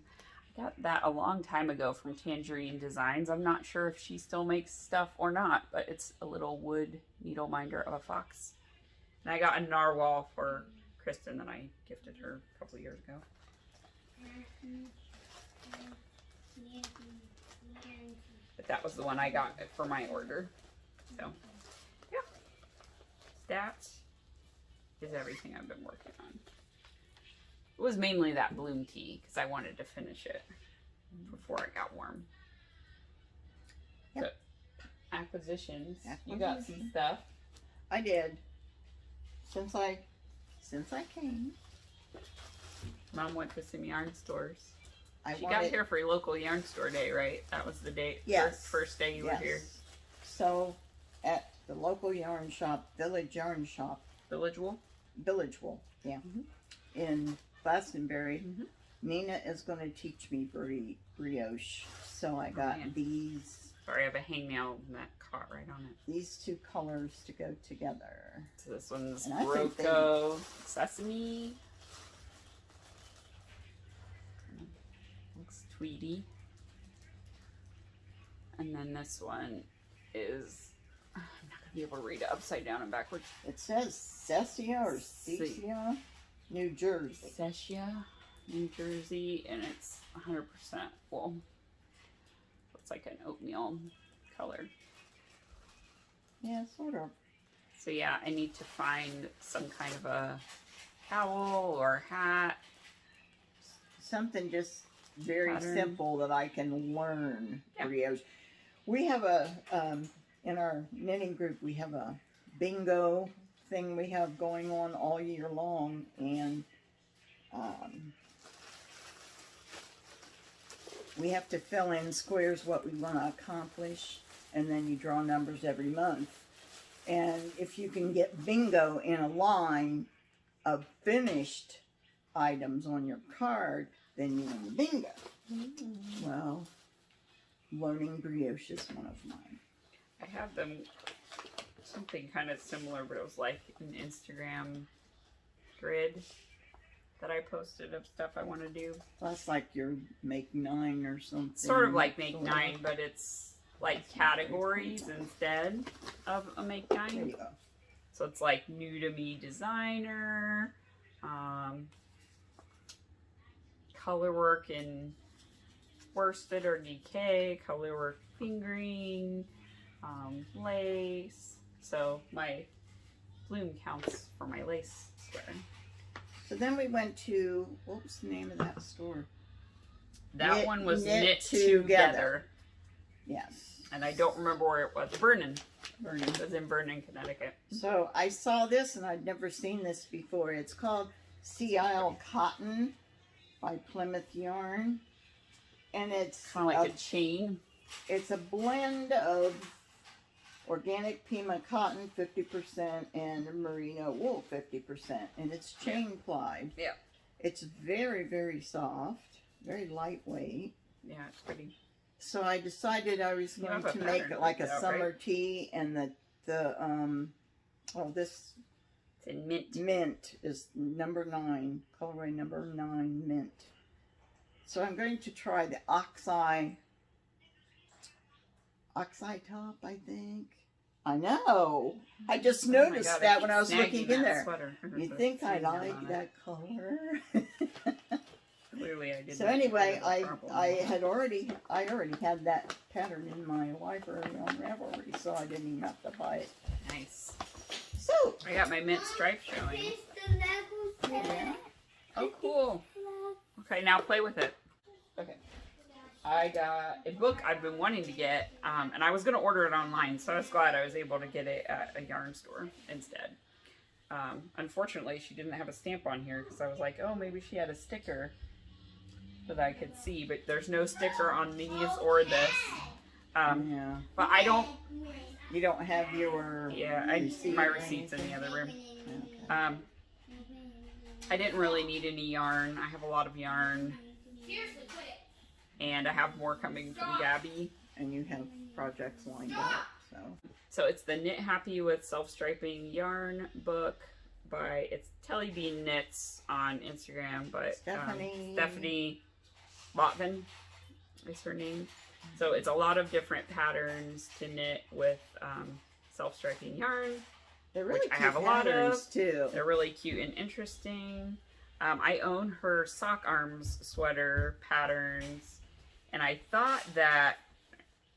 I got that a long time ago from Tangerine Designs. I'm not sure if she still makes stuff or not, but it's a little wood needle minder of a fox. And I got a narwhal for Kristen that I gifted her a couple years ago. But that was the one I got for my order. So, yeah. That is everything I've been working on. It was mainly that bloom tea because I wanted to finish it before it got warm. Yep. So, acquisitions. You got some stuff. I did. Since I came. Mom went to some yarn stores. She got here for a local yarn store day, right? That was the date. Yes. First day you were here. So, at the local yarn shop, Village Yarn Shop. Village Wool? Village Wool, yeah. In Glastonbury. Nina is going to teach me brioche. So I got these. Sorry, I have a hangnail that caught right on it. These 2 colors to go together. So this one's Rocco Sesame. Looks tweedy. And then this one is, I'm not going to be able to read it upside down and backwards. It says Sessia or Cecia, New Jersey. Sessia, New Jersey, and it's 100% wool. Looks like an oatmeal color. Yeah, sort of. So yeah, I need to find some kind of a towel or hat. Something just very simple that I can learn brioche. We have in our knitting group, we have a bingo thing we have going on all year long, and we have to fill in squares what we want to accomplish, and then you draw numbers every month. And if you can get bingo in a line of finished items on your card, then you win bingo. Well, learning brioche is one of mine. I have them something kind of similar, but it was like an Instagram grid that I posted of stuff I want to do. That's like your Make 9 or something. Sort of like Make 9, but it's like categories instead of a Make 9. There you go. So it's like new to me designer, color work in worsted or DK, color work fingering, lace. So my bloom counts for my lace square. So then we went to, what was the name of that store? That one was knit together. together. Yes. And I don't remember where it was. Vernon. Vernon. It was in Vernon, Connecticut. So I saw this and I'd never seen this before. It's called Sea Isle Cotton by Plymouth Yarn. And it's Kind of like a chain. It's a blend of organic Pima cotton 50% and merino wool 50%. And it's chain plied. Yeah. It's very, very soft, very lightweight. Yeah, it's pretty. So I decided I was going to make it like a summer tea, and this It's in mint. mint is number 9, colorway number 9 mint. So I'm going to try the oxeye top, I think. I know. I just noticed God, that when I was looking in there. Sweater. You think I like that color? Clearly, I didn't. So anyway, I already had that pattern in my library on Ravelry, so I didn't even have to buy it. Nice. So I got my mint stripe showing. This the Lego set. Oh, cool. Okay, now play with it. Okay. I got a book I've been wanting to get, and I was going to order it online, so I was glad I was able to get it at a yarn store instead. Unfortunately, she didn't have a stamp on here, because I was like, oh, maybe she had a sticker that I could see, but there's no sticker on these or this. yeah, But I don't... you don't have your my receipts in the other room. Okay. I didn't really need any yarn. I have a lot of yarn. And I have more coming from Gabby. And you have projects lined up, so. So it's the Knit Happy with Self-Striping Yarn book by, it's Telly Bean Knits on Instagram, but Stephanie Lotvin is her name. So it's a lot of different patterns to knit with self-striping yarn. They're really which I cute have a lot patterns, of. too. They're really cute and interesting. I own her sock arms sweater patterns, and I thought that,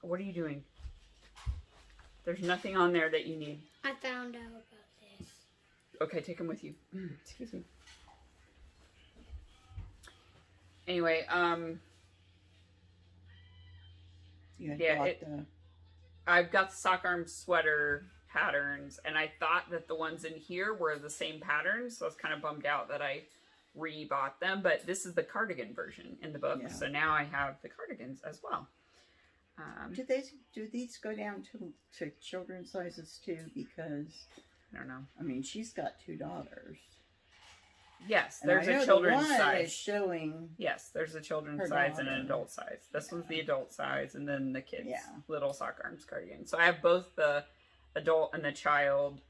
what are you doing? There's nothing on there that you need. I found out about this. Okay, take them with you. Excuse me. Anyway, I've got the sock arm sweater patterns, and I thought that the ones in here were the same patterns, so I was kind of bummed out that I re-bought them, but this is the cardigan version in the book, so now I have the cardigans as well. Do these go down to children's sizes too? Because I don't know. I mean, she's got 2 daughters. Yes, there's a children's size. Is showing. Yes, there's a children's size and an adult size. This one's the adult size, and then the kids' little sock arms cardigan. So I have both the adult and the child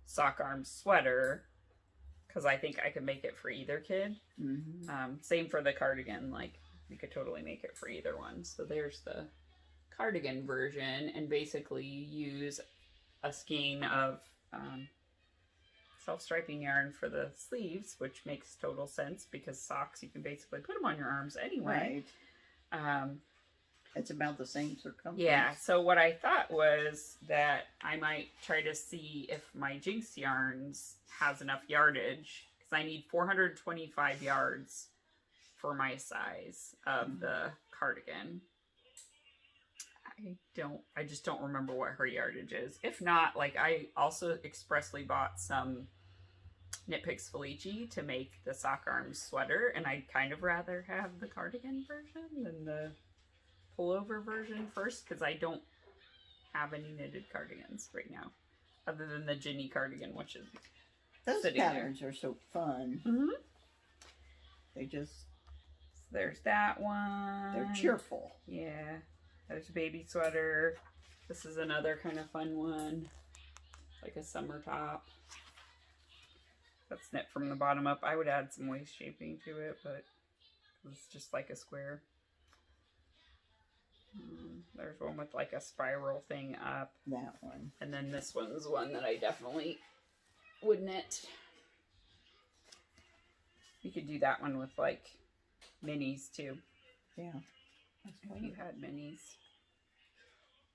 sock arms sweater, because I think I could make it for either kid. Mm-hmm. Same for the cardigan. Like, you could totally make it for either one. So there's the cardigan version, and basically you use a skein of self-striping yarn for the sleeves, which makes total sense because socks, you can basically put them on your arms anyway. Right. It's about the same circumference. Yeah, so what I thought was that I might try to see if my Jinx Yarns has enough yardage, because I need 425 yards for my size of the cardigan. I just don't remember what her yardage is. If not, like, I also expressly bought some Knit Picks Felici to make the sock arms sweater, and I'd kind of rather have the cardigan version than the pullover version first, because I don't have any knitted cardigans right now, other than the Ginny cardigan, which is those patterns are so fun. Mm-hmm. They just, there's that one. They're cheerful. Yeah. There's a baby sweater. This is another kind of fun one, like a summer top. That's knit from the bottom up. I would add some waist shaping to it, but it's just like a square. There's one with like a spiral thing up. That one. And then this one's one that I definitely would knit. You could do that one with like minis too. Yeah. If you had minis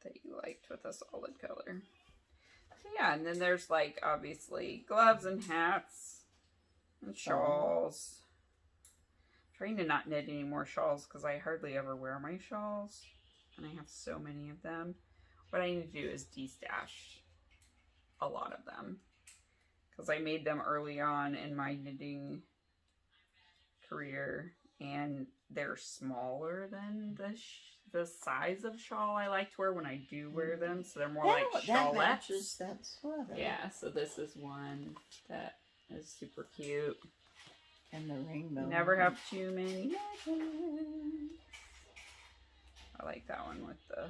that you liked with a solid color. So yeah, and then there's like obviously gloves and hats and shawls. I'm Trying to not knit any more shawls because I hardly ever wear my shawls. And I have so many of them. What I need to do is de-stash a lot of them. Because I made them early on in my knitting career. And they're smaller than the size of shawl I like to wear when I do wear them. So they're more like that shawlettes. matches that sweater. Yeah, so this is one that is super cute. And the rainbow. Never have too many. I like that one with the...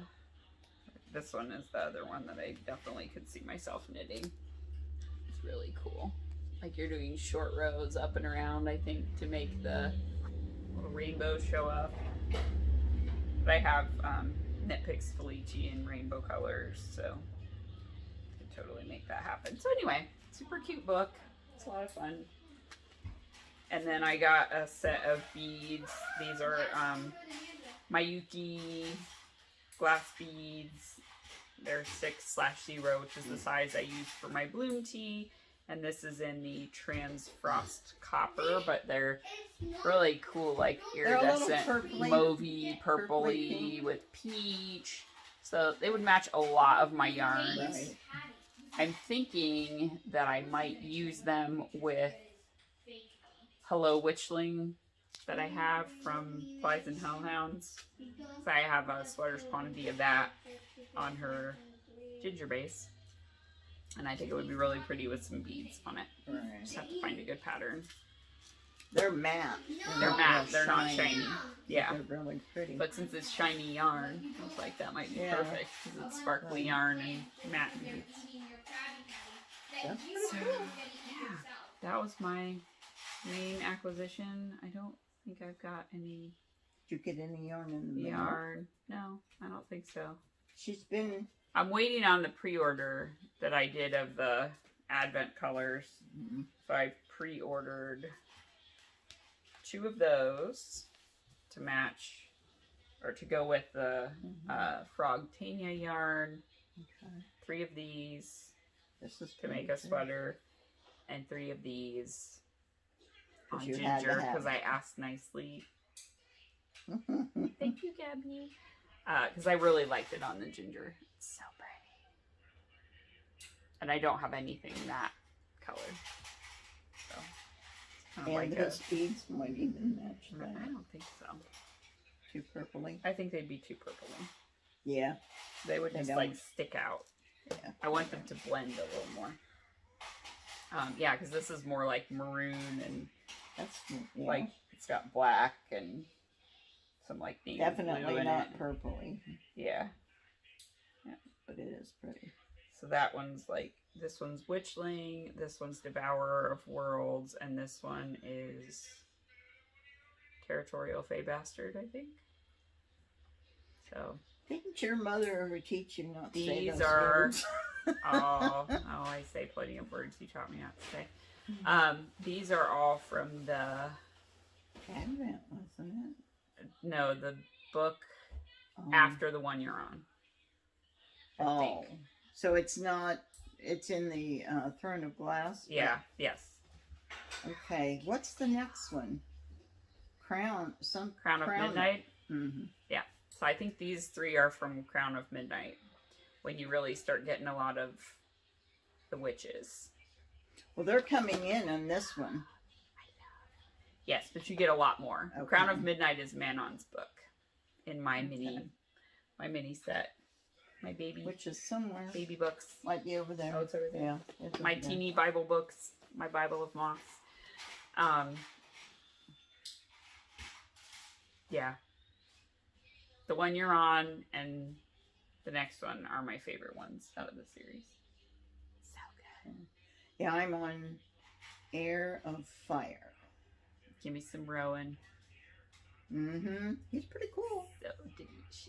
This one is the other one that I definitely could see myself knitting. It's really cool. Like you're doing short rows up and around, I think, to make the little rainbow show up. But I have Knit Picks Felici in rainbow colors, so I could totally make that happen. So anyway, super cute book. It's a lot of fun. And then I got a set of beads. These are Miyuki glass beads. They're 6/0, which is the size I use for my bloom tea. And this is in the Trans Frost Copper, but they're really cool, like iridescent, mauvey, purpley with peach. So they would match a lot of my yarns. Right. I'm thinking that I might use them with Hello Witchling that I have from Flies and Hellhounds. So I have a sweater's quantity of that on her ginger base. And I think it would be really pretty with some beads on it. Right. Just have to find a good pattern. They're matte. They're matte, they're not shiny. Yeah. They're really pretty. But since it's shiny yarn, I was like, that might be perfect. Because it's sparkly yarn and matte beads. That's So, yeah. That was my main acquisition. I don't think I've got any Did you get any yarn in the mail? yarn. No, I don't think so. She's been... I'm waiting on the pre-order that I did of the Advent colors. Mm-hmm. So I pre-ordered 2 of those to match, or to go with the Frog Tania yarn. Okay. 3 of these This is to make a sweater, and 3 of these on you had to ginger have because I it. asked nicely. Thank you, Gabby. Because I really liked it on the ginger. It's so pretty. And I don't have anything that color. So, it's kind of And like his beads might even match I that. don't think so. Too purpley. I think they'd be too purpley. Yeah. They would They just don't. like stick out. Yeah. I want them to blend a little more. Yeah, because this is more like maroon and That's like it's got black and some like navy definitely blue in not it. purpley, Yeah. but it is pretty. So that one's like, this one's Witchling, this one's Devourer of Worlds, and this one is Territorial Fey Bastard, I think. So Didn't your mother ever teach you not to say these those are words? I say plenty of words you taught me not to say. These are all from the Advent, wasn't no, the book it? after the one you're on. I think. So it's not, it's in the Throne of Glass? Yeah, yes. Okay, what's the next one? Crown Crown of Midnight. Mm-hmm. Yeah. So I think these 3 are from Crown of Midnight. When you really start getting a lot of the witches. Well, they're coming in on this one. Yes, but you get a lot more. Okay. Crown of Midnight is Manon's book in my mini set. My baby Which is somewhere. baby books. Might be over there. Oh, it's over there. Yeah. It's My over there. teeny Bible books. My Bible of Moths. Yeah. The one you're on and the next one are my favorite ones out of the series. So good. Yeah, I'm on Air of Fire. Give me some Rowan. Mm-hmm. He's pretty cool. So delicious.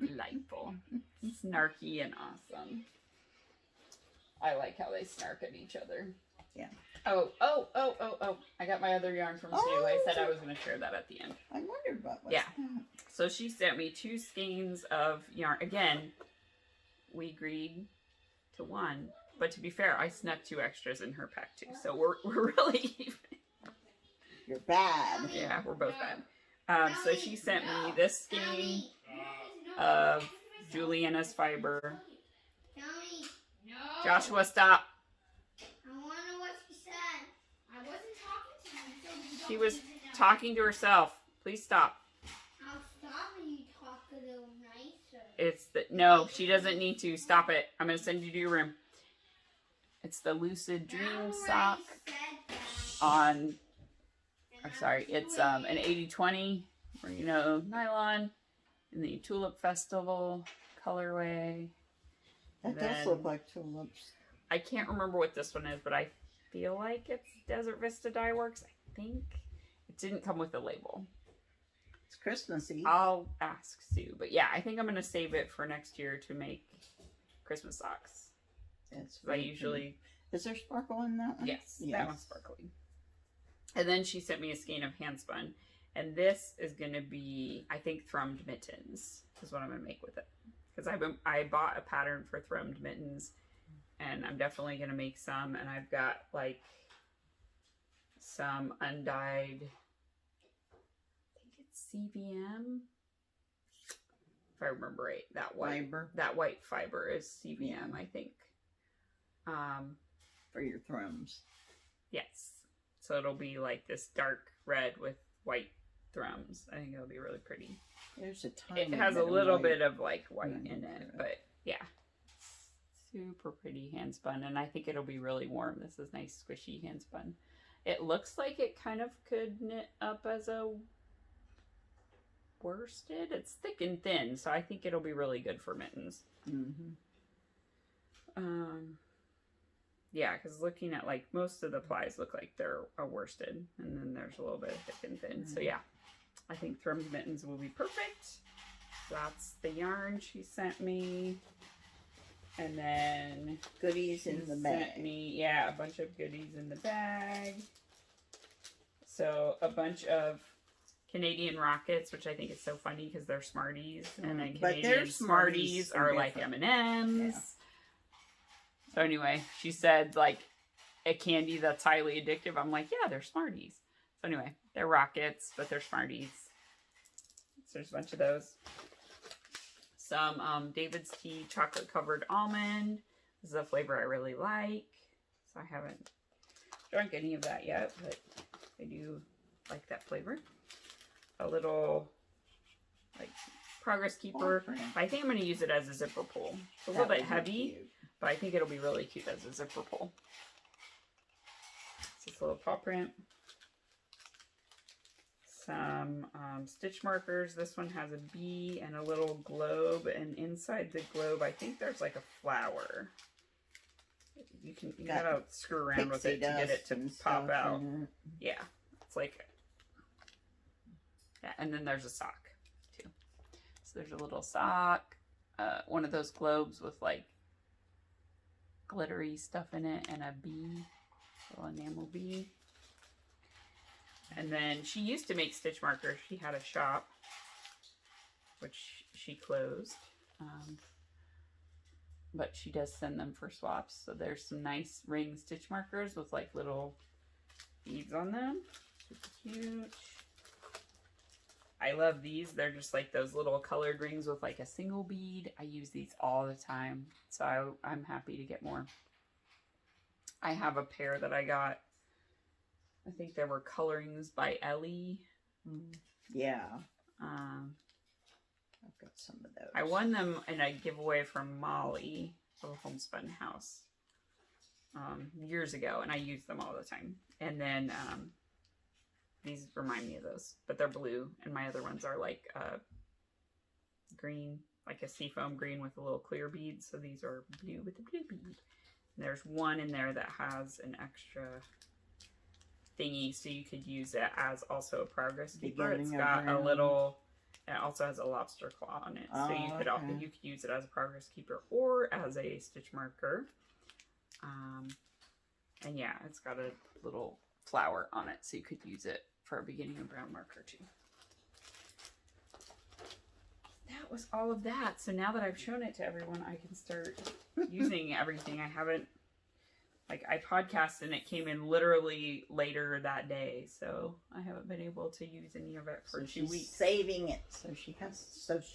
Delightful. Snarky and awesome. I like how they snark at each other. Yeah. Oh. I got my other yarn from Sue. I said I was going to share that at the end. I wondered what was Yeah. that. So she sent me 2 skeins of yarn. Again, we agreed to 1. But to be fair, I snuck 2 extras in her pack too. So we're really even. You're bad. Yeah, we're both bad. So she sent me this skein of Juliana's fiber. Joshua, stop. I want to know what she said. I wasn't talking to you. So you She don't was listen to talking to herself. Please stop. I'll stop when you talk a little nicer. It's the no, she doesn't need to. Stop it. I'm gonna send you to your room. It's the Lucid Dream sock on. I'm sorry, it's an 80/20 merino nylon in the Tulip Festival colorway. That does look like tulips. I can't remember what this one is, but I feel like it's Desert Vista Dye Works. I think it didn't come with a label. It's Christmassy. I'll ask Sue, but yeah, I think I'm gonna save it for next year to make Christmas socks. It's I usually. Is there sparkle in that one? Yes, that one's sparkly. And then she sent me a skein of handspun, and this is gonna be, I think, thrummed mittens is what I'm gonna make with it. Because I bought a pattern for thrummed mittens, and I'm definitely gonna make some. And I've got like some undyed, I think it's CVM, if I remember right. That white fiber is CVM, I think. For your thrums. Yes. So it'll be like this dark red with white thrums. I think it'll be really pretty. There's a tiny It has a bit little of bit of like white running in it, through it. but yeah. Super pretty hand spun, and I think it'll be really warm. This is nice squishy hand spun. It looks like it kind of could knit up as a worsted. It's thick and thin, so I think it'll be really good for mittens. Mm-hmm. Yeah, because looking at like most of the plies look like they're a worsted, and then there's a little bit of thick and thin. So yeah, I think thrummed mittens will be perfect. That's the yarn she sent me, and then Goodies in the bag. sent me a bunch of goodies in the bag. So a bunch of Canadian rockets, which I think is so funny because they're Smarties, and then But Canadian their Smarties are like different. M&Ms. Yeah. So anyway, she said like a candy that's highly addictive. I'm like, yeah, they're Smarties. So anyway, they're rockets, but they're Smarties. So there's a bunch of those. Some David's Tea chocolate covered almond. This is a flavor I really like. So I haven't drunk any of that yet, but I do like that flavor. A little like Progress Keeper. I think I'm going to use it as a zipper pull. It's a little bit heavy, but I think it'll be really cute as a zipper pull. It's this little paw print. Some stitch markers. This one has a bee and a little globe, and inside the globe I think there's like a flower. You gotta screw around with it to get it to pop out. Yeah, it's like, yeah, and then there's a sock too. So there's a little sock, one of those globes with like glittery stuff in it, and a bee, little enamel bee. And then she used to make stitch markers. She had a shop, which she closed. But she does send them for swaps. So there's some nice ring stitch markers with like little beads on them. Super cute. I love these. They're just like those little colored rings with like a single bead. I use these all the time. So I'm happy to get more. I have a pair that I got. I think there were colorings by Ellie. Yeah. I've got some of those. I won them in a giveaway from Molly of Homespun House years ago, and I use them all the time. And then these remind me of those, but they're blue, and my other ones are like green, like a seafoam green with a little clear bead. So these are blue with a blue bead. And there's one in there that has an extra thingy, so you could use it as also a progress keeper. It's got a little, it also has a lobster claw on it, so you could also use it as a progress keeper or as a stitch marker. And yeah, it's got a little flower on it, so you could use it for a beginning of brown marker too. That was all of that. So now that I've shown it to everyone, I can start using everything. I haven't Like, I podcasted and it came in literally later that day, so I haven't been able to use any of it for So 2 she's weeks. saving it so she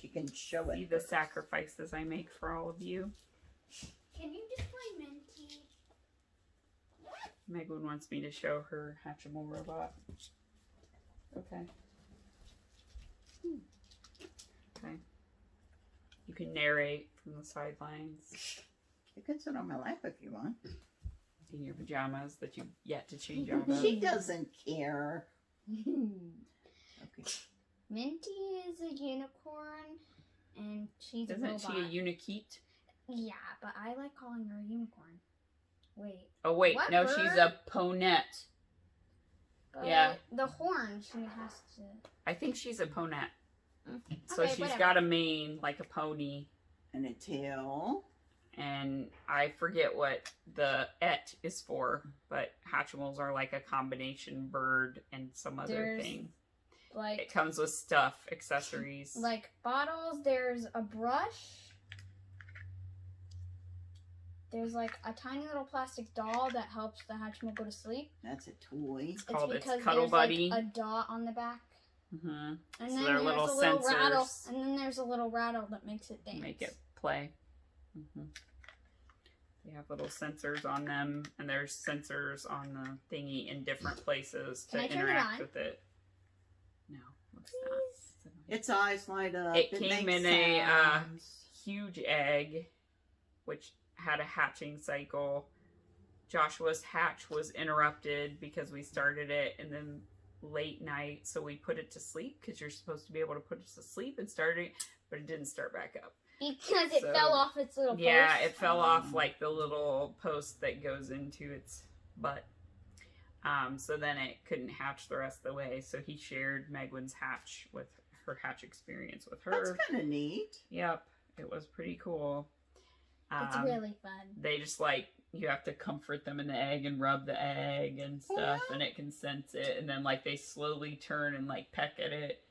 can show See it. the sacrifices I make for all of you. Can you just play Minty? Megan wants me to show her Hatchimal robot. Okay. Okay. You can narrate from the sidelines You can sit on my lap if you want. in your pajamas that you've yet to change out of. She doesn't care. Okay. Minty is a unicorn, and she's a Isn't robot. she a unicorn? Yeah, but I like calling her a unicorn. Wait. Oh wait, What no, bird? she's a ponette. But Yeah. The horn, she has to. I think she's a ponette. Okay, So she's whatever. got a mane like a pony. And a tail. And I forget what the et is for, but Hatchimals are like a combination bird and some other There's, thing. It Like comes with stuff, accessories. bottles. There's a brush. There's like a tiny little plastic doll that helps the Hatchimal go to sleep. That's a toy. It's called its because Cuddle there's Buddy. like a dot on the back. Mm-hmm. And So then they're there's little a little rattle. sensors. And then there's a little rattle that makes it dance. Make it play. Mm-hmm. They have little sensors on them, and there's sensors on the thingy in different places to Can I turn it interact on? with it. No, let's Please. not. Its eyes light up. It came makes in a, sounds. Huge egg, which had a hatching cycle. Joshua's hatch was interrupted because we started it in the late night, so we put it to sleep because you're supposed to be able to put it to sleep and start it, but it didn't start back up. Because it So- fell off its little Yeah, post. it fell off like the little post that goes into its butt. So then it couldn't hatch the rest of the way. So he shared Megwin's hatch with her hatch experience with That's her. kind of neat. Yep, it was pretty cool. It's really fun. They just like, you have to comfort them in the egg and rub the egg and stuff, and it can sense it. And then like they slowly turn and like peck at it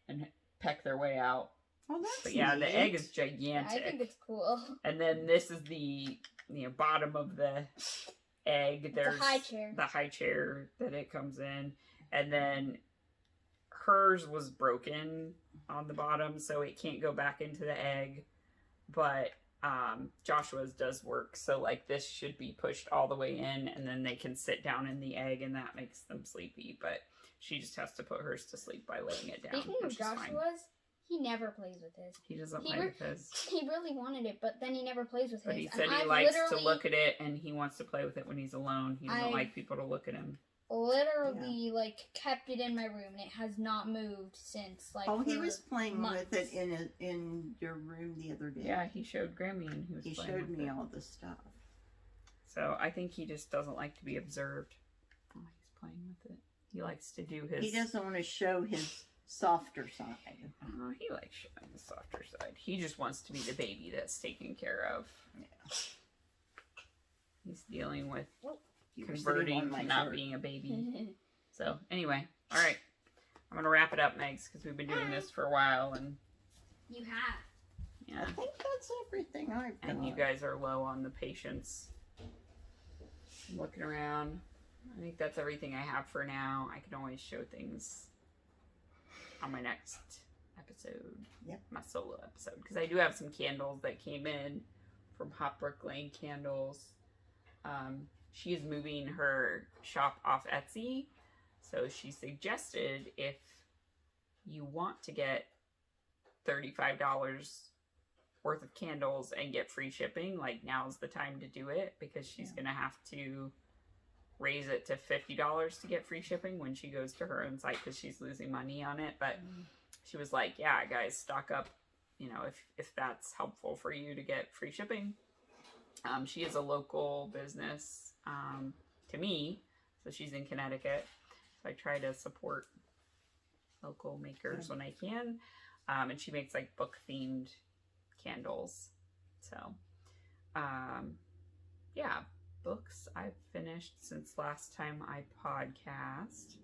and peck their way out. Oh, that's But yeah, neat. the egg is Yeah, gigantic. I think it's cool. And then this is the bottom of the egg. There's high chair. the high chair that it comes in, and then hers was broken on the bottom, so it can't go back into the egg. But Joshua's does work, so like this should be pushed all the way in, and then they can sit down in the egg, and that makes them sleepy. But she just has to put hers to sleep by laying it down. Speaking of which is fine. Joshua's, he never plays with his. He doesn't he play re- with his. He really wanted it, but then he never plays with But his. he said And he I've likes to literally- look at it, and he wants to play with it when he's alone. He doesn't I- like people to look at him. Literally, like, kept it in my room, and it has not moved since, like, Oh, he for was playing with months. it in your room the other day. Yeah, he showed Grammy, and he was He playing showed with me it. all the stuff. So I think he just doesn't like to be observed while he's playing with it. He likes to do his. He doesn't want to show his softer side. He likes showing the softer side. He just wants to be the baby that's taken care of. Yeah. He's dealing with You were sitting converting on my to not shirt. being a baby. So anyway, all right, I'm gonna wrap it up, Megs, because we've been doing this for a while, and You have. yeah, I think that's everything I've got. and you guys are low on the patience. I'm looking around. I think that's everything I have for now. I can always show things on my next episode. Yep. My solo episode. Because I do have some candles that came in from Hot Brick Lane Candles. She is moving her shop off Etsy. So she suggested if you want to get $35 worth of candles and get free shipping, like now's the time to do it, because she's gonna have to raise it to $50 to get free shipping when she goes to her own site, because she's losing money on it. But she was like, yeah guys, stock up, if that's helpful for you to get free shipping. She is a local business to me, so she's in Connecticut, so I try to support local makers when I can. And she makes like book themed candles. So yeah, books I've finished since last time I podcast.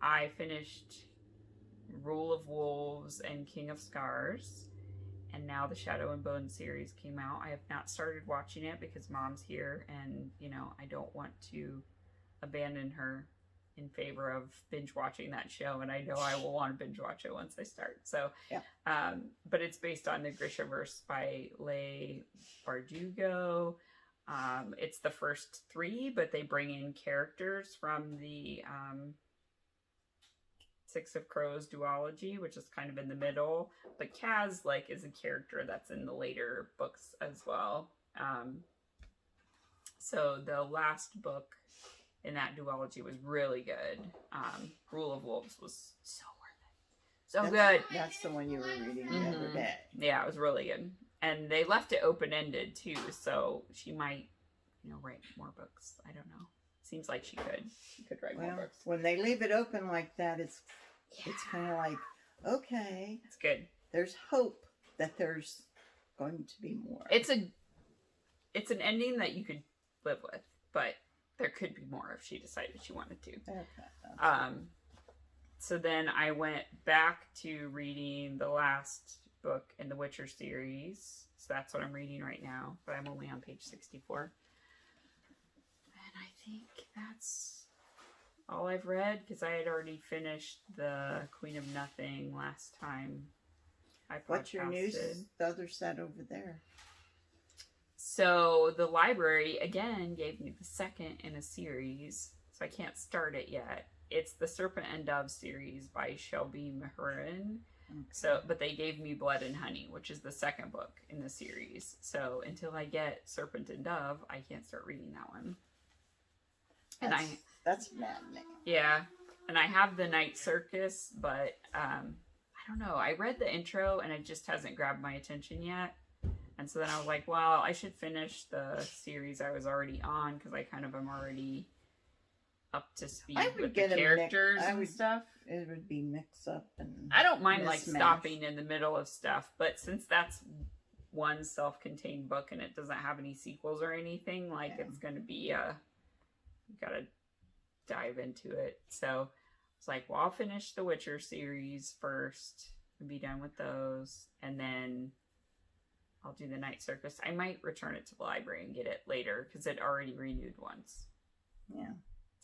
I finished Rule of Wolves and King of Scars, And now the Shadow and Bone series came out. I have not started watching it because Mom's here, and I don't want to abandon her in favor of binge watching that show, and I know I will want to binge watch it once I start. So, yeah. But it's based on the Grishaverse by Leigh Bardugo. It's the first 3, but they bring in characters from the Six of Crows duology, which is kind of in the middle. But Kaz is a character that's in the later books as well. So the last book in that duology was really good. Rule of Wolves was so worth it. So good. That's the one you were reading the other day. Yeah, it was really good. And they left it open-ended too, so she might, write more books. I don't know. Seems like she could. She could write more books. When they leave it open like that, it's kind of like, okay. It's good. There's hope that there's going to be more. It's an ending that you could live with, but there could be more if she decided she wanted to. Okay. So then I went back to reading the last book in the Witcher series. So that's what I'm reading right now, but I'm only on page 64. And I think that's all I've read, because I had already finished the Queen of Nothing last time I podcasted. What's your news? The other set over there. So the library, again, gave me the second in a series, so I can't start it yet. It's the Serpent and Dove series by Shelby Mahurin. Okay. So, but they gave me Blood and Honey, which is the second book in the series. So until I get Serpent and Dove, I can't start reading that one. That's maddening. Yeah, and I have the Night Circus, but I don't know. I read the intro and it just hasn't grabbed my attention yet. And so then I was like, well, I should finish the series I was already on, because I kind of am already up to speed with the characters and stuff. It would be mix up and I don't mind mismatch. stopping in the middle of stuff, but since that's one self-contained book and it doesn't have any sequels or anything, it's going to be you gotta dive into it. So it's like, well, I'll finish the Witcher series first and be done with those, and then I'll do the Night Circus. I might return it to the library and get it later, because it already renewed once. Yeah.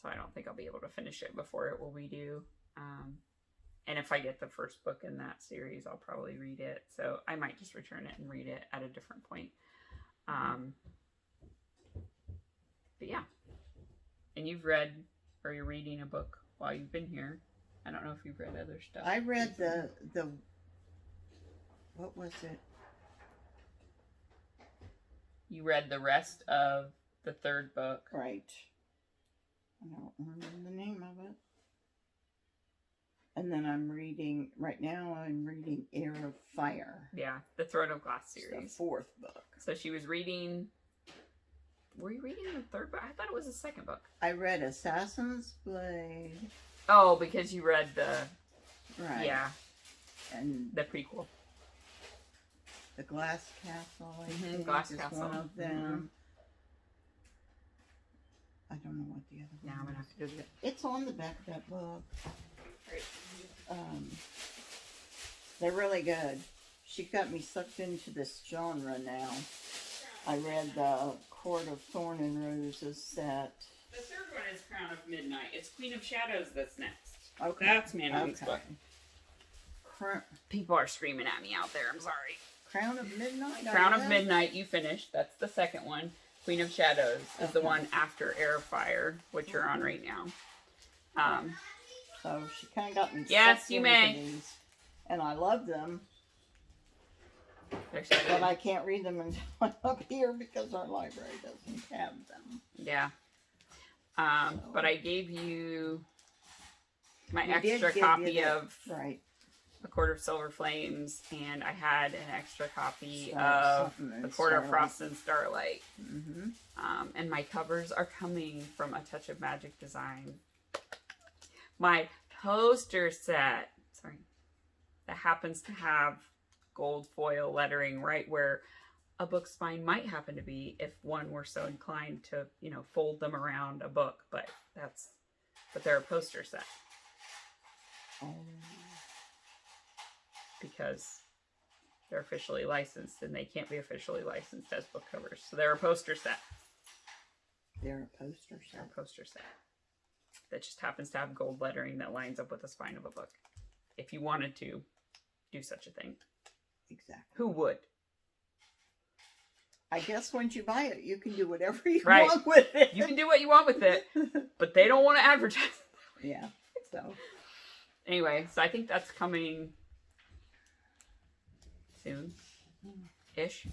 So I don't think I'll be able to finish it before it will redo. And if I get the first book in that series, I'll probably read it. So I might just return it and read it at a different point. But yeah. And you've read, or you're reading a book while you've been here. I don't know if you've read other stuff. I read the what was it? You read the rest of the third book. Right. I don't remember the name of it. And then right now I'm reading Heir of Fire. Yeah, the Throne of Glass series. It's the fourth book. So she was reading... Were you reading the third book? I thought it was the second book. I read Assassin's Blade. Oh, because you read the... Right. Yeah. And the prequel. The Glass Castle, I think, Glass is Castle. one of them. I don't know what the other one I'm going to have to do it. It's on the back of that book. Right. They're really good. She got me sucked into this genre now. I read the Court of Thorn and Roses set. The third one is Crown of Midnight. It's Queen of Shadows that's next. Okay. That's Manon's book. Crown People are screaming at me out there. I'm sorry. of Midnight? Crown of Midnight, you finished. That's the second one. Queen of Shadows is the one after Heir of Fire, which you're on right now. So she kind of got me Yes, sucked you into may. these. And I love them. They're so But good. I can't read them until I'm up here because our library doesn't have them. Yeah. But I gave you my You did extra give copy you the- of Right. A Court of Silver Flames, and I had an extra copy Something of in The Court of Starlight. Frost and Starlight. Mm-hmm. And my covers are coming from A Touch of Magic Design. My poster set, that happens to have gold foil lettering right where a book spine might happen to be if one were so inclined to, fold them around a book. But they're a poster set. Because they're officially licensed, and they can't be officially licensed as book covers. So they're a poster set. They're a poster They're set. a poster set. That just happens to have gold lettering that lines up with the spine of a book. If you wanted to do such a thing. Exactly. Who would? I guess once you buy it, you can do whatever you Right. want with it. You can do what you want with it, but they don't want to advertise it. Yeah. So Anyway, so I think that's coming soon-ish.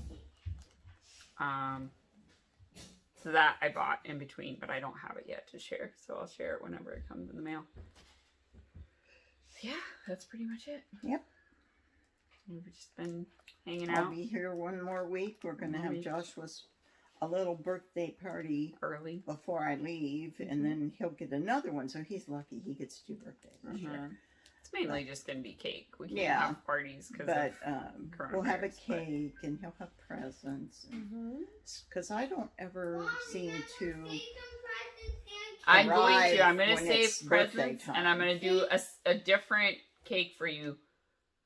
So that I bought in between, but I don't have it yet to share, so I'll share it whenever it comes in the mail. Yeah, that's pretty much it. Yep. We've just been hanging I'll out be here one more week. We're gonna have week. Joshua's a little birthday party early. before I leave, and then he'll get another one. So he's lucky he gets 2 birthdays this year. It's mainly just going to be cake. We can't Yeah. have parties because But of we'll have a coronavirus, but- cake, and he'll have presents. Because I don't ever seem to. I'm going arrive to. I'm going to when save it's birthday presents, time. and I'm going to do a different cake for you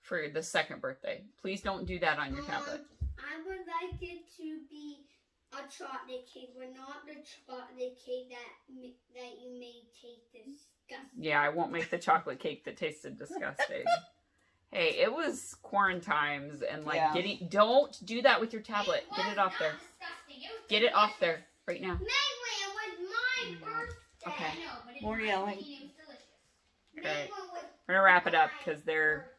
for the second birthday. Please don't do that on your tablet. I would like it to be a chocolate cake, but not the chocolate cake that you made taste disgusting. Yeah, I won't make the chocolate cake that tasted disgusting. Hey, it was quarantines and like Yeah. don't do that with your tablet. Get it off there. Get it off there right now. Mainly, it was my birthday. Okay. I know, but it More was yelling. delicious. Alright. Mainly was We're gonna wrap it up because they're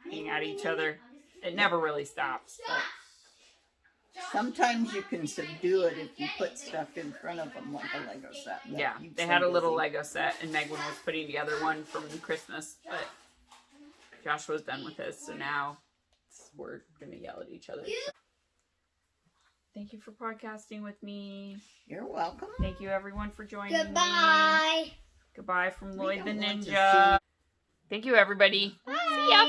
being at each other. It never really stops. But Sometimes you can subdue it if you put stuff in front of them like a Lego set. but yeah, you'd they so had a little busy. Lego set, and Megan was putting together one from Christmas, but Joshua's done with his, so now we're gonna yell at each other. Thank you for podcasting with me. You're welcome. Thank you everyone for joining me. Goodbye. Goodbye from Lloyd the don't want to Ninja. see- Thank you everybody. See ya.